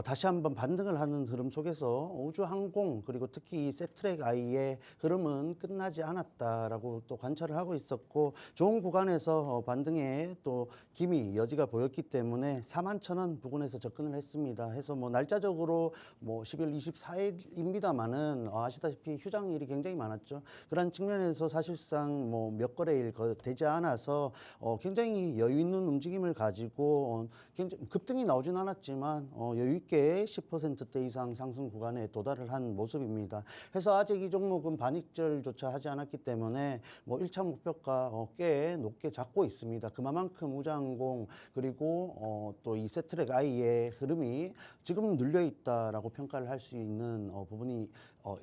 다시 한번 반등을 하는 흐름 속에서 우주항공 그리고 특히 이 세트랙 아이의 흐름은 끝나지 않았다라고 또 관찰을 하고 있었고 좋은 구간에서 반등의 또 기미 여지가 보였기 때문에 41,000원 부근에서 접근을 했습니다. 해서 뭐 날짜적으로 뭐 12월 24일입니다만은 아시다시피 휴장일이 굉장히 많았죠. 그런 측면에서 사실상 뭐 몇 거래일 되지 않아서 굉장히 여유 있는 움직임을 가지고 굉장히 급등이 나오진 않았지만 여유 있게 10%대 이상 상승 구간에 도달을 한 모습입니다. 해서 아직 이 종목은 반익절조차 하지 않았기 때문에 뭐 1차 목표가 꽤 높게 잡고 있습니다. 그만큼 우주항공 그리고 또 이 세트랙 아이의 흐름이 지금 눌려 있다라고 평가를 할 수 있는 부분이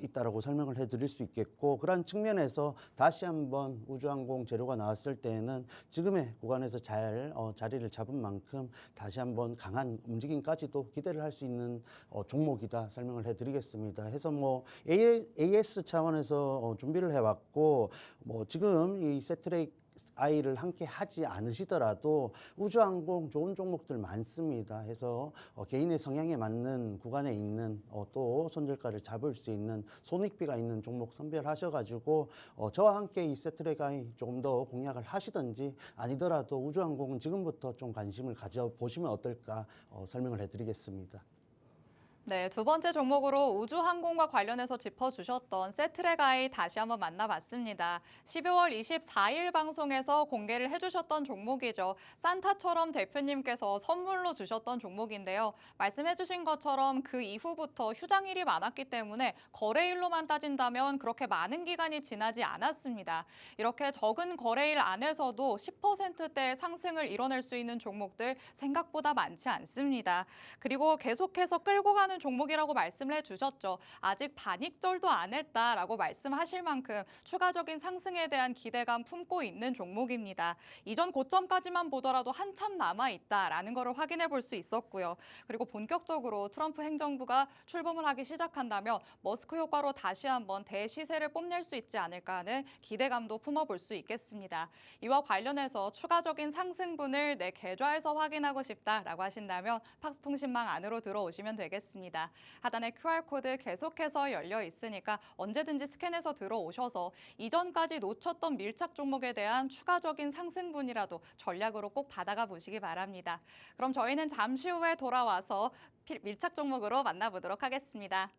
있다라고 설명을 해드릴 수 있겠고 그런 측면에서 다시 한번 우주항공 재료가 나왔을 때에는 지금의 구간에서 잘 자리를 잡은 만큼 다시 한번 강한 움직임까지도 기대를 할 수 있는 종목이다 설명을 해드리겠습니다. 해서 뭐 AS 차원에서 준비를 해왔고 뭐 지금 이 세트레이 아이를 함께 하지 않으시더라도 우주항공 좋은 종목들 많습니다. 해서 개인의 성향에 맞는 구간에 있는 또 손절가를 잡을 수 있는 손익비가 있는 종목 선별하셔가지고 저와 함께 이 세트랙 아이 조금 더 공략을 하시든지 아니더라도 우주항공은 지금부터 좀 관심을 가져보시면 어떨까 설명을 해드리겠습니다. 네, 두 번째 종목으로 우주항공과 관련해서 짚어주셨던 세트레가이 다시 한번 만나봤습니다. 12월 24일 방송에서 공개를 해주셨던 종목이죠. 산타처럼 대표님께서 선물로 주셨던 종목인데요. 말씀해주신 것처럼 그 이후부터 휴장일이 많았기 때문에 거래일로만 따진다면 그렇게 많은 기간이 지나지 않았습니다. 이렇게 적은 거래일 안에서도 10%대 상승을 이뤄낼 수 있는 종목들 생각보다 많지 않습니다. 그리고 계속해서 끌고 가는 종목이라고 말씀을 해주셨죠. 아직 반익절도 안 했다라고 말씀하실 만큼 추가적인 상승에 대한 기대감 품고 있는 종목입니다. 이전 고점까지만 보더라도 한참 남아있다라는 것을 확인해 볼 수 있었고요. 그리고 본격적으로 트럼프 행정부가 출범을 하기 시작한다면 머스크 효과로 다시 한번 대시세를 뽐낼 수 있지 않을까 하는 기대감도 품어볼 수 있겠습니다. 이와 관련해서 추가적인 상승분을 내 계좌에서 확인하고 싶다라고 하신다면 팍스통신망 안으로 들어오시면 되겠습니다. 하단에 QR코드 계속해서 열려 있으니까 언제든지 스캔해서 들어오셔서 이전까지 놓쳤던 밀착 종목에 대한 추가적인 상승분이라도 전략으로 꼭 받아가 보시기 바랍니다. 그럼 저희는 잠시 후에 돌아와서 밀착 종목으로 만나보도록 하겠습니다.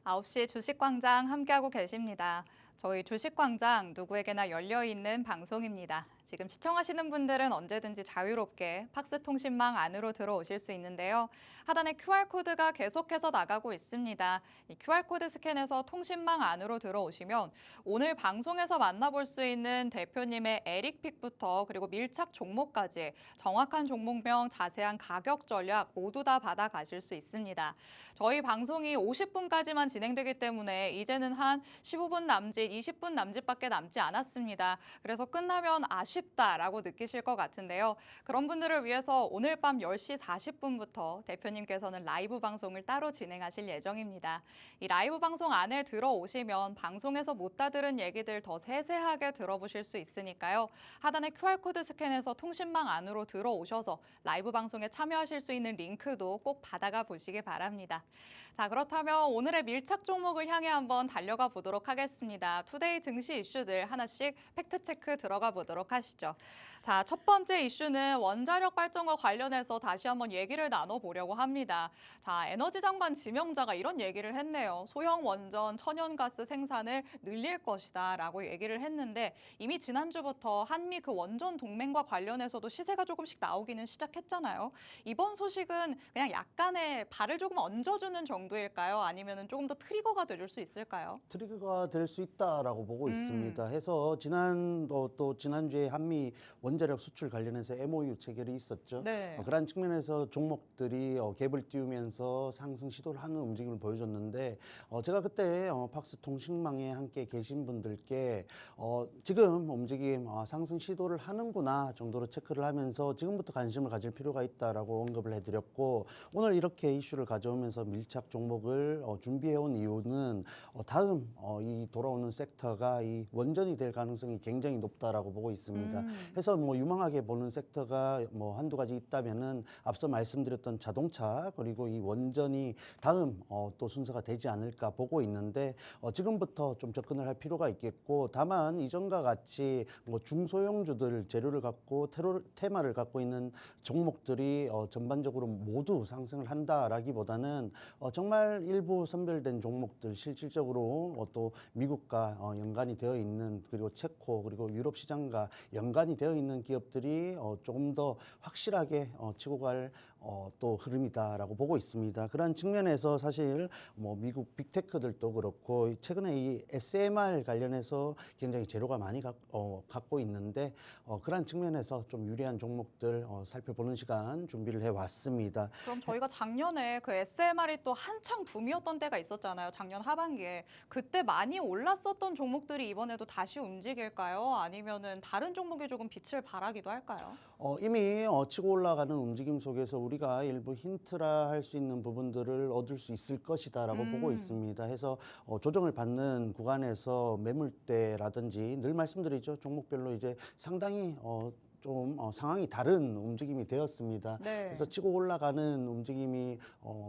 9시 주식광장 함께하고 계십니다. 저희 주식광장 누구에게나 열려있는 방송입니다. 지금 시청하시는 분들은 언제든지 자유롭게 팍스 통신망 안으로 들어오실 수 있는데요. 하단에 QR코드가 계속해서 나가고 있습니다. 이 QR코드 스캔해서 통신망 안으로 들어오시면 오늘 방송에서 만나볼 수 있는 대표님의 에릭픽부터 그리고 밀착 종목까지 정확한 종목명, 자세한 가격 전략 모두 다 받아가실 수 있습니다. 저희 방송이 50분까지만 진행되기 때문에 이제는 한 15분 남짓, 20분 남짓밖에 남지 않았습니다. 그래서 끝나면 아쉽다라고 느끼실 것 같은데요. 그런 분들을 위해서 오늘 밤 10시 40분부터 대표님께서는 라이브 방송을 따로 진행하실 예정입니다. 이 라이브 방송 안에 들어오시면 방송에서 못 다 들은 얘기들 더 세세하게 들어보실 수 있으니까요. 하단에 QR코드 스캔해서 통신망 안으로 들어오셔서 라이브 방송에 참여하실 수 있는 링크도 꼭 받아가 보시기 바랍니다. 자, 그렇다면 오늘의 밀착 종목을 향해 한번 달려가 보도록 하겠습니다. 투데이 증시 이슈들 하나씩 팩트체크 들어가 보도록 하시죠. 자, 첫 번째 이슈는 원자력 발전과 관련해서 다시 한번 얘기를 나눠보려고 합니다. 자, 에너지 장관 지명자가 이런 얘기를 했네요. 소형 원전 천연가스 생산을 늘릴 것이다 라고 얘기를 했는데 이미 지난주부터 한미 그 원전 동맹과 관련해서도 시세가 조금씩 나오기는 시작했잖아요. 이번 소식은 그냥 약간의 발을 조금 얹어주는 정도일까요? 아니면 조금 더 트리거가 될 수 있을까요? 트리거가 될 수 있다라고 보고 있습니다. 해서 또 지난주에 한미 원자력 수출 관련해서 MOU 체결이 있었죠. 네. 그런 측면에서 종목들이 갭을 띄우면서 상승 시도를 하는 움직임을 보여줬는데 제가 그때 팍스 통신망에 함께 계신 분들께 지금 움직임 상승 시도를 하는구나 정도로 체크를 하면서 지금부터 관심을 가질 필요가 있다라고 언급을 해드렸고 오늘 이렇게 이슈를 가져오면서 밀착 종목을 준비해온 이유는 다음 이 돌아오는 섹터가 이 원전이 될 가능성이 굉장히 높다라고 보고 있습니다. 해서 뭐 유망하게 보는 섹터가 뭐 한두 가지 있다면은 앞서 말씀드렸던 자동차 그리고 이 원전이 다음 또 순서가 되지 않을까 보고 있는데 지금부터 좀 접근을 할 필요가 있겠고 다만 이전과 같이 뭐 중소형주들 재료를 갖고 테마를 갖고 있는 종목들이 전반적으로 모두 상승을 한다라기보다는 정말 일부 선별된 종목들 실질적으로 또 미국과 연관이 되어 있는 그리고 체코 그리고 유럽 시장과 연관이 되어 있는 기업들이 조금 더 확실하게 치고 갈 또 흐름이다라고 보고 있습니다. 그런 측면에서 사실 뭐 미국 빅테크들도 그렇고 최근에 이 SMR 관련해서 굉장히 재료가 많이 갖고 있는데 그런 측면에서 좀 유리한 종목들 살펴보는 시간 준비를 해왔습니다. 그럼 저희가 작년에 그 SMR이 또 한창 붐이었던 때가 있었잖아요. 작년 하반기에. 그때 많이 올랐었던 종목들이 이번에도 다시 움직일까요? 아니면은 다른 종목이 조금 빛을 발하기도 할까요? 이미 치고 올라가는 움직임 속에서 우리가 일부 힌트라 할 수 있는 부분들을 얻을 수 있을 것이다라고 보고 있습니다. 해서 조정을 받는 구간에서 매물대라든지 늘 말씀드리죠. 종목별로 이제 상당히 좀 상황이 다른 움직임이 되었습니다. 네. 그래서 치고 올라가는 움직임이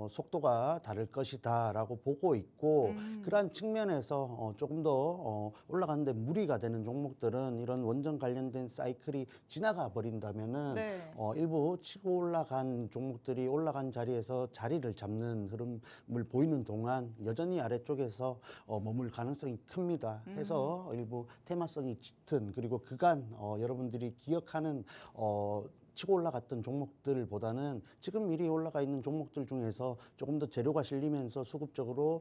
속도가 다를 것이다라고 보고 있고 그러한 측면에서 조금 더 올라가는데 무리가 되는 종목들은 이런 원전 관련된 사이클이 지나가 버린다면은 네. 일부 치고 올라간 종목들이 올라간 자리에서 자리를 잡는 흐름을 보이는 동안 여전히 아래쪽에서 머물 가능성이 큽니다. 해서 일부 테마성이 짙은 그리고 그간 여러분들이 기억하는 치고 올라갔던 종목들보다는 지금 미리 올라가 있는 종목들 중에서 조금 더 재료가 실리면서 수급적으로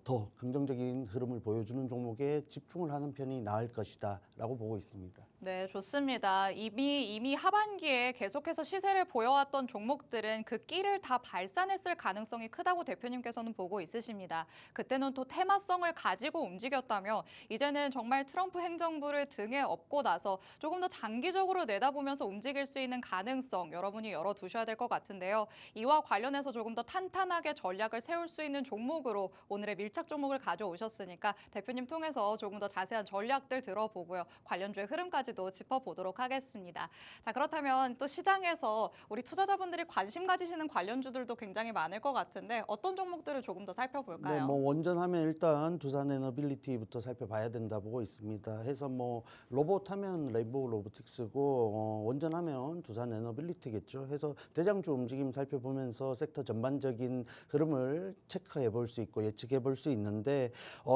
더 긍정적인 흐름을 보여주는 종목에 집중을 하는 편이 나을 것이다라고 보고 있습니다. 네, 좋습니다. 이미 하반기에 계속해서 시세를 보여왔던 종목들은 그 끼를 다 발산했을 가능성이 크다고 대표님께서는 보고 있으십니다. 그때는 또 테마성을 가지고 움직였다며 이제는 정말 트럼프 행정부를 등에 업고 나서 조금 더 장기적으로 내다보면서 움직일 수 있는 가능성 여러분이 열어두셔야 될 것 같은데요. 이와 관련해서 조금 더 탄탄하게 전략을 세울 수 있는 종목으로 오늘의 밀착 종목을 가져오셨으니까 대표님 통해서 조금 더 자세한 전략들 들어보고요. 관련주의 흐름까지 부분까지도 짚어보도록 하겠습니다. 자, 그렇다면 또 시장에서 우리 투자자분들이 관심 가지시는 관련주들도 굉장히 많을 것 같은데 어떤 종목들을 조금 더 살펴볼까요? 네, 뭐 원전하면 일단 두산에너빌리티부터 살펴봐야 된다 보고 있습니다. 해서 뭐 로봇하면 레인보우 로보틱스고 원전하면 두산에너빌리티겠죠. 해서 대장주 움직임 살펴보면서 섹터 전반적인 흐름을 체크해 볼 수 있고 예측해 볼 수 있는데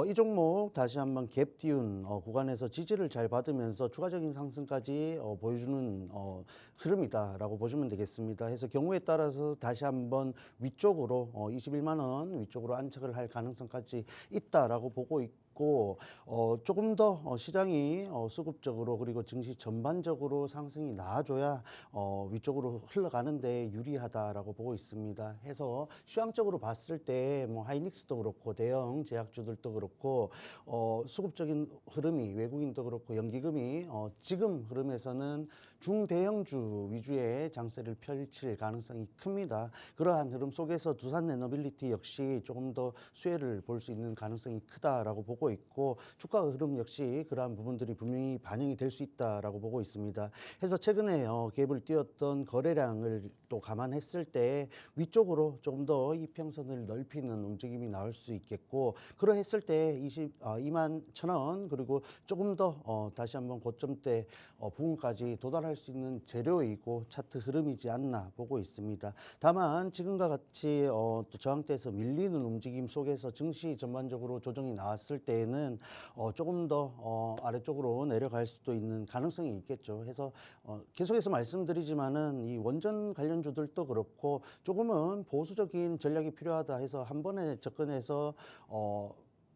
이 종목 다시 한번 갭 띄운 구간에서 지지를 잘 받으면서 추가적인 상승까지 보여주는 흐름이다라고 보시면 되겠습니다. 해서 경우에 따라서 다시 한번 위쪽으로 21만 원 위쪽으로 안착을 할 가능성까지 있다라고 보고 있고 조금 더 시장이 수급적으로 그리고 증시 전반적으로 상승이 나아져야 위쪽으로 흘러가는데 유리하다라고 보고 있습니다. 해서 시황적으로 봤을 때 뭐 하이닉스도 그렇고 대형 제약주들도 그렇고 수급적인 흐름이 외국인도 그렇고 연기금이 지금 흐름에서는 중대형주 위주의 장세를 펼칠 가능성이 큽니다. 그러한 흐름 속에서 두산에너빌리티 역시 조금 더 수혜를 볼 수 있는 가능성이 크다라고 보고 있고 주가 흐름 역시 그러한 부분들이 분명히 반영이 될 수 있다라고 보고 있습니다. 해서 최근에 갭을 띄웠던 거래량을 또 감안했을 때 위쪽으로 조금 더 이평선을 넓히는 움직임이 나올 수 있겠고 그러했을 때 2만 1,000원 그리고 조금 더 다시 한번 고점대 부분까지 도달할 수 있는 재료이고 차트 흐름이지 않나 보고 있습니다. 다만 지금과 같이 또 저항대에서 밀리는 움직임 속에서 증시 전반적으로 조정이 나왔을 때에는 조금 더 아래쪽으로 내려갈 수도 있는 가능성이 있겠죠. 해서 계속해서 말씀드리지만은 이 원전 관련주들도 그렇고 조금은 보수적인 전략이 필요하다 해서 한 번에 접근해서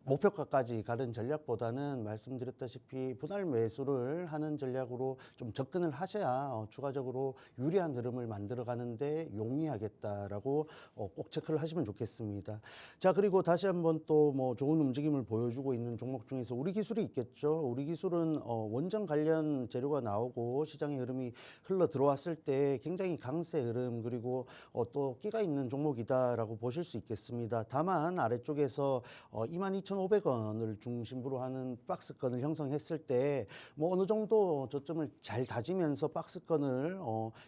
목표가까지 가는 전략보다는 말씀드렸다시피 분할 매수를 하는 전략으로 좀 접근을 하셔야 추가적으로 유리한 흐름을 만들어 가는데 용이하겠다라고 꼭 체크를 하시면 좋겠습니다. 자, 그리고 다시 한번 또 뭐 좋은 움직임을 보여주고 있는 종목 중에서 우리 기술이 있겠죠. 우리 기술은 원전 관련 재료가 나오고 시장의 흐름이 흘러 들어왔을 때 굉장히 강세 흐름 그리고 또 끼가 있는 종목이다라고 보실 수 있겠습니다. 다만 아래쪽에서 22,500원을 중심으로 하는 박스권을 형성했을 때 뭐 어느 정도 저점을 잘 다지면서 박스권을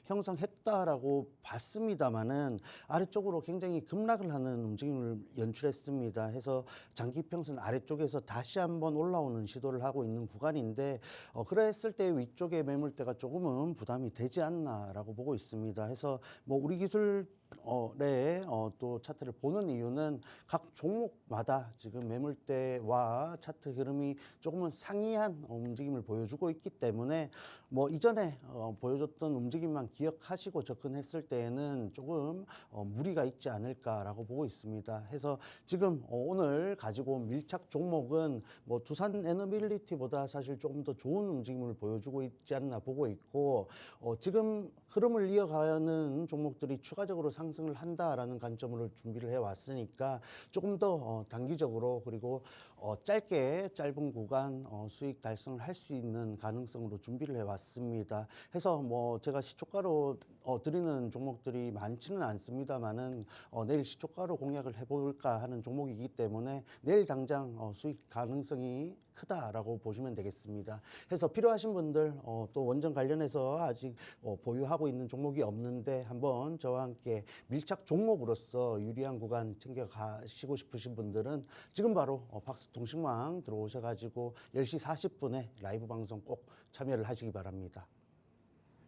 형성했다라고 봤습니다만은 아래쪽으로 굉장히 급락을 하는 움직임을 연출했습니다. 해서 장기 평선 아래쪽에서 다시 한번 올라오는 시도를 하고 있는 구간인데 그랬을 때 위쪽에 매물대가 조금은 부담이 되지 않나라고 보고 있습니다. 해서 뭐 우리 기술 또 차트를 보는 이유는 각 종목마다 지금 매물대와 차트 흐름이 조금은 상이한 움직임을 보여주고 있기 때문에 뭐 이전에 보여줬던 움직임만 기억하시고 접근했을 때에는 조금 무리가 있지 않을까라고 보고 있습니다. 해서 지금 오늘 가지고 온 밀착 종목은 뭐 두산에너빌리티보다 사실 조금 더 좋은 움직임을 보여주고 있지 않나 보고 있고 지금 흐름을 이어가는 종목들이 추가적으로 상승을 한다라는 관점으로 준비를 해왔으니까 조금 더 단기적으로 그리고 짧은 구간 수익 달성을 할 수 있는 가능성으로 준비를 해왔습니다. 해서 뭐 제가 시초가로 드리는 종목들이 많지는 않습니다만은 내일 시초가로 공략을 해볼까 하는 종목이기 때문에 내일 당장 수익 가능성이 크다라고 보시면 되겠습니다. 해서 필요하신 분들 또 원전 관련해서 아직 보유하고 있는 종목이 없는데 한번 저와 함께 밀착 종목으로서 유리한 구간 챙겨가시고 싶으신 분들은 지금 바로 박스통신망 들어오셔가지고 10시 40분에 라이브 방송 꼭 참여를 하시기 바랍니다.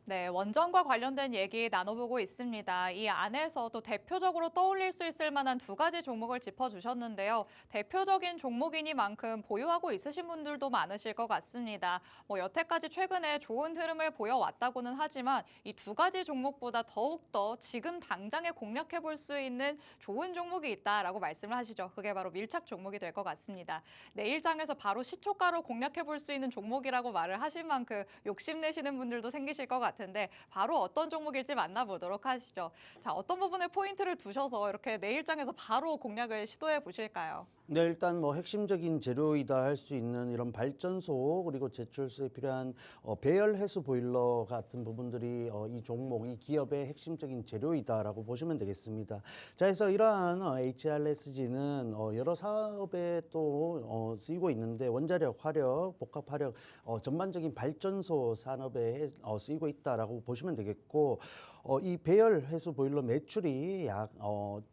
네, 원전과 관련된 얘기 나눠보고 있습니다. 이 안에서 또 대표적으로 떠올릴 수 있을 만한 두 가지 종목을 짚어주셨는데요. 대표적인 종목이니만큼 보유하고 있으신 분들도 많으실 것 같습니다. 뭐 여태까지 최근에 좋은 흐름을 보여왔다고는 하지만 이 두 가지 종목보다 더욱더 지금 당장에 공략해볼 수 있는 좋은 종목이 있다라고 말씀을 하시죠. 그게 바로 밀착 종목이 될 것 같습니다. 내일장에서 바로 시초가로 공략해볼 수 있는 종목이라고 말을 하신 만큼 욕심내시는 분들도 생기실 것 같은데 바로 어떤 종목일지 만나보도록 하시죠. 자, 어떤 부분에 포인트를 두셔서 이렇게 내일장에서 바로 공략을 시도해 보실까요? 네, 일단 뭐 핵심적인 재료이다 할 수 있는 이런 발전소 그리고 제철소에 필요한 배열 해수 보일러 같은 부분들이 이 종목, 이 기업의 핵심적인 재료이다라고 보시면 되겠습니다. 자, 그래서 이러한 HRSG는 여러 사업에 또 쓰이고 있는데 원자력, 화력, 복합 화력 전반적인 발전소 산업에 쓰이고 있다라고 보시면 되겠고 이 배열 해수 보일러 매출이 약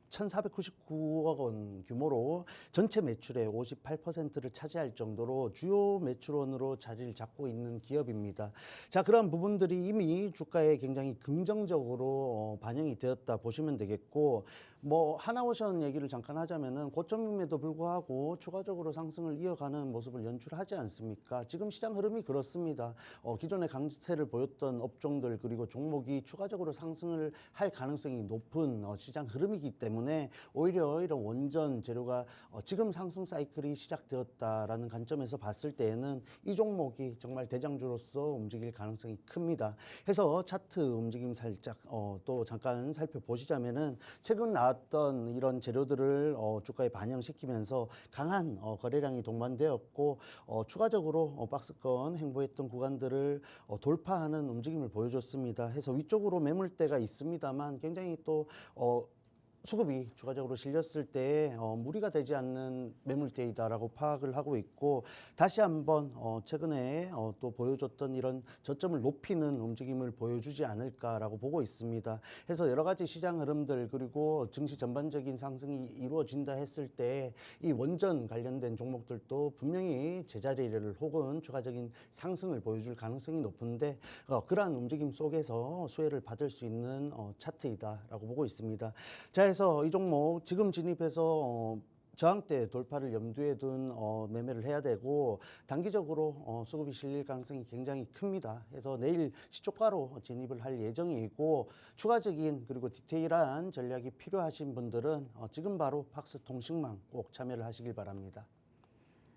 1,499억 원 규모로 전체 매출의 58%를 차지할 정도로 주요 매출원으로 자리를 잡고 있는 기업입니다. 자, 그런 부분들이 이미 주가에 굉장히 긍정적으로 반영이 되었다 보시면 되겠고, 뭐 하나오션 얘기를 잠깐 하자면은 고점임에도 불구하고 추가적으로 상승을 이어가는 모습을 연출하지 않습니까? 지금 시장 흐름이 그렇습니다. 기존의 강세를 보였던 업종들 그리고 종목이 추가적으로 상승을 할 가능성이 높은 시장 흐름이기 때문에 오히려 이런 원전 재료가 지금 상승 사이클이 시작되었다라는 관점에서 봤을 때에는 이 종목이 정말 대장주로서 움직일 가능성이 큽니다. 해서 차트 움직임 살짝 또 잠깐 살펴보시자면은 최근 나왔던 이런 재료들을 주가에 반영시키면서 강한 거래량이 동반되었고 추가적으로 박스권 행보했던 구간들을 돌파하는 움직임을 보여줬습니다. 해서 위쪽으로 매물대가 있습니다만 굉장히 또 수급이 추가적으로 실렸을 때 무리가 되지 않는 매물대이다라고 파악을 하고 있고 다시 한번 최근에 또 보여줬던 이런 저점을 높이는 움직임을 보여주지 않을까라고 보고 있습니다. 해서 여러 가지 시장 흐름들 그리고 증시 전반적인 상승이 이루어진다 했을 때 이 원전 관련된 종목들도 분명히 제자리를 혹은 추가적인 상승을 보여줄 가능성이 높은데 그러한 움직임 속에서 수혜를 받을 수 있는 차트이다라고 보고 있습니다. 자, 해서 이 종목 지금 진입해서 저항대 돌파를 염두에 둔 매매를 해야 되고 단기적으로 수급이 실릴 가능성이 굉장히 큽니다. 그래서 내일 시초가로 진입을 할 예정이고 추가적인 그리고 디테일한 전략이 필요하신 분들은 지금 바로 팍스통신망 꼭 참여를 하시길 바랍니다.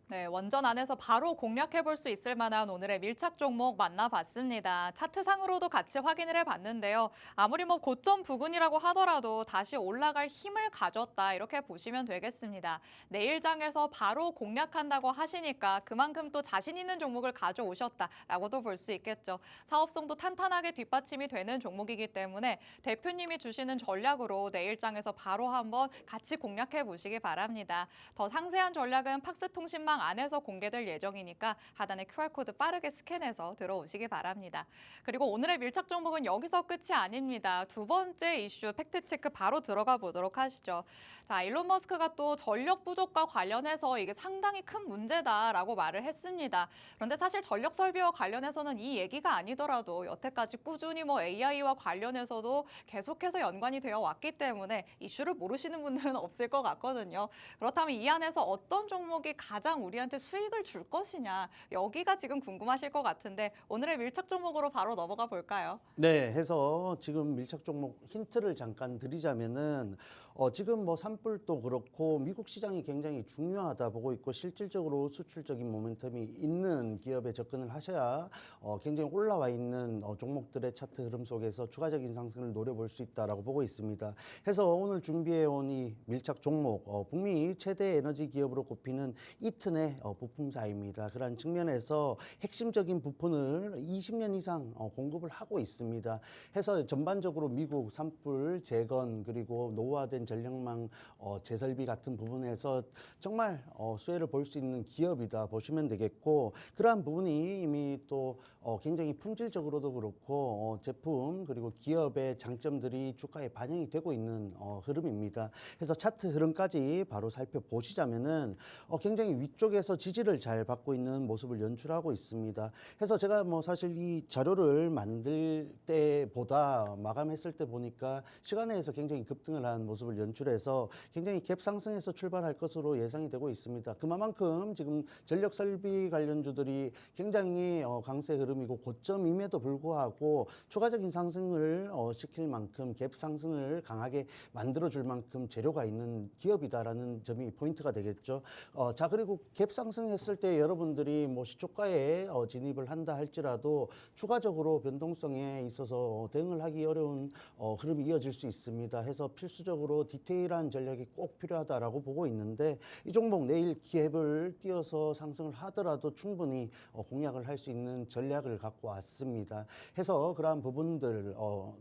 네, 원전 안에서 바로 공략해 볼 수 있을 만한 오늘의 밀착 종목 만나봤습니다. 차트상으로도 같이 확인을 해봤는데요. 아무리 뭐 고점 부근이라고 하더라도 다시 올라갈 힘을 가졌다 이렇게 보시면 되겠습니다. 내일장에서 바로 공략한다고 하시니까 그만큼 또 자신 있는 종목을 가져오셨다라고도 볼 수 있겠죠. 사업성도 탄탄하게 뒷받침이 되는 종목이기 때문에 대표님이 주시는 전략으로 내일장에서 바로 한번 같이 공략해 보시기 바랍니다. 더 상세한 전략은 팍스통신망 안에서 공개될 예정이니까 하단의 QR코드 빠르게 스캔해서 들어오시기 바랍니다. 그리고 오늘의 밀착 종목은 여기서 끝이 아닙니다. 두 번째 이슈 팩트체크 바로 들어가 보도록 하시죠. 자, 일론 머스크가 또 전력 부족과 관련해서 이게 상당히 큰 문제다라고 말을 했습니다. 그런데 사실 전력 설비와 관련해서는 이 얘기가 아니더라도 여태까지 꾸준히 뭐 AI와 관련해서도 계속해서 연관이 되어 왔기 때문에 이슈를 모르시는 분들은 없을 것 같거든요. 그렇다면 이 안에서 어떤 종목이 가장 우리한테 수익을 줄 것이냐 여기가 지금 궁금하실 것 같은데 오늘의 밀착 종목으로 바로 넘어가 볼까요? 네, 해서 지금 밀착 종목 힌트를 잠깐 드리자면은 지금 뭐 산불도 그렇고 미국 시장이 굉장히 중요하다 보고 있고 실질적으로 수출적인 모멘텀이 있는 기업에 접근을 하셔야 굉장히 올라와 있는 종목들의 차트 흐름 속에서 추가적인 상승을 노려볼 수 있다라고 보고 있습니다. 해서 오늘 준비해온 이 밀착 종목 북미 최대 에너지 기업으로 꼽히는 이튼의 부품사입니다. 그러한 측면에서 핵심적인 부품을 20년 이상 공급을 하고 있습니다. 해서 전반적으로 미국 산불 재건 그리고 노후화된 전력망 재설비 같은 부분에서 정말 수혜를 볼 수 있는 기업이다 보시면 되겠고 그러한 부분이 이미 또 굉장히 품질적으로도 그렇고 제품 그리고 기업의 장점들이 주가에 반영이 되고 있는 흐름입니다. 그래서 차트 흐름까지 바로 살펴보시자면은 굉장히 위쪽에서 지지를 잘 받고 있는 모습을 연출하고 있습니다. 그래서 제가 뭐 사실 이 자료를 만들 때보다 마감했을 때 보니까 시간에 의해서 굉장히 급등을 한 모습을 연출해서 굉장히 갭 상승에서 출발할 것으로 예상이 되고 있습니다. 그만큼 지금 전력 설비 관련주들이 굉장히 강세 흐름이고 고점임에도 불구하고 추가적인 상승을 시킬 만큼 갭 상승을 강하게 만들어줄 만큼 재료가 있는 기업이다라는 점이 포인트가 되겠죠. 자, 그리고 갭 상승했을 때 여러분들이 뭐 시초가에 진입을 한다 할지라도 추가적으로 변동성에 있어서 대응을 하기 어려운 흐름이 이어질 수 있습니다. 해서 필수적으로 디테일한 전략이 꼭 필요하다라고 보고 있는데 이 종목 내일 갭을 띄어서 상승을 하더라도 충분히 공략을 할 수 있는 전략을 갖고 왔습니다. 해서 그러한 부분들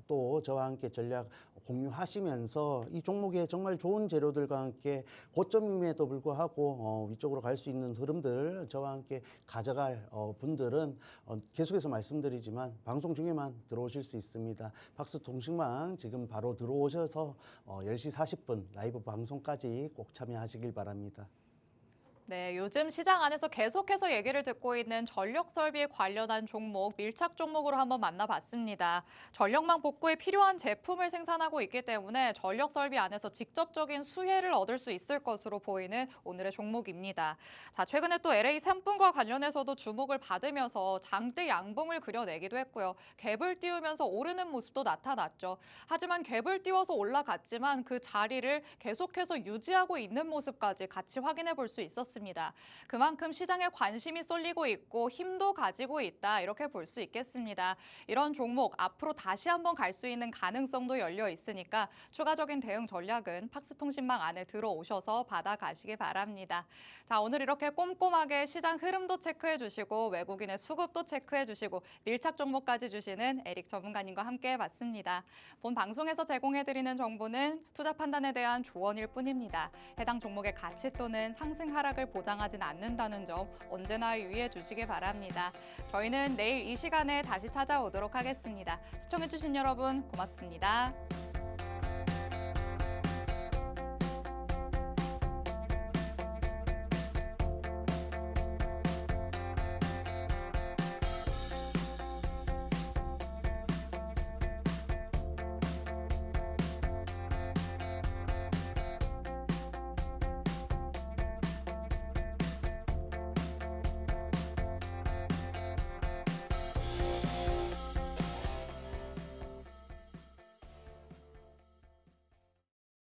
또 저와 함께 전략 공유하시면서 이 종목에 정말 좋은 재료들과 함께 고점임에도 불구하고 위쪽으로 갈 수 있는 흐름들 저와 함께 가져갈 분들은 계속해서 말씀드리지만 방송 중에만 들어오실 수 있습니다. 박스통신망 지금 바로 들어오셔서 10시 40분 라이브 방송까지 꼭 참여하시길 바랍니다. 네, 요즘 시장 안에서 계속해서 얘기를 듣고 있는 전력 설비에 관련한 종목, 밀착 종목으로 한번 만나봤습니다. 전력망 복구에 필요한 제품을 생산하고 있기 때문에 전력 설비 안에서 직접적인 수혜를 얻을 수 있을 것으로 보이는 오늘의 종목입니다. 자, 최근에 또 LA 산불과 관련해서도 주목을 받으면서 장대 양봉을 그려내기도 했고요. 갭을 띄우면서 오르는 모습도 나타났죠. 하지만 갭을 띄워서 올라갔지만 그 자리를 계속해서 유지하고 있는 모습까지 같이 확인해 볼 수 있었습니다. 그만큼 시장에 관심이 쏠리고 있고 힘도 가지고 있다 이렇게 볼 수 있겠습니다. 이런 종목 앞으로 다시 한번 갈 수 있는 가능성도 열려 있으니까 추가적인 대응 전략은 팍스통신망 안에 들어오셔서 받아가시기 바랍니다. 자, 오늘 이렇게 꼼꼼하게 시장 흐름도 체크해 주시고 외국인의 수급도 체크해 주시고 밀착 종목까지 주시는 에릭 전문가님과 함께 해봤습니다. 본 방송에서 제공해드리는 정보는 투자 판단에 대한 조언일 뿐입니다. 해당 종목의 가치 또는 상승 하락을 보장하진 않는다는 점 언제나 유의해 주시기 바랍니다. 저희는 내일 이 시간에 다시 찾아오도록 하겠습니다. 시청해주신 여러분 고맙습니다.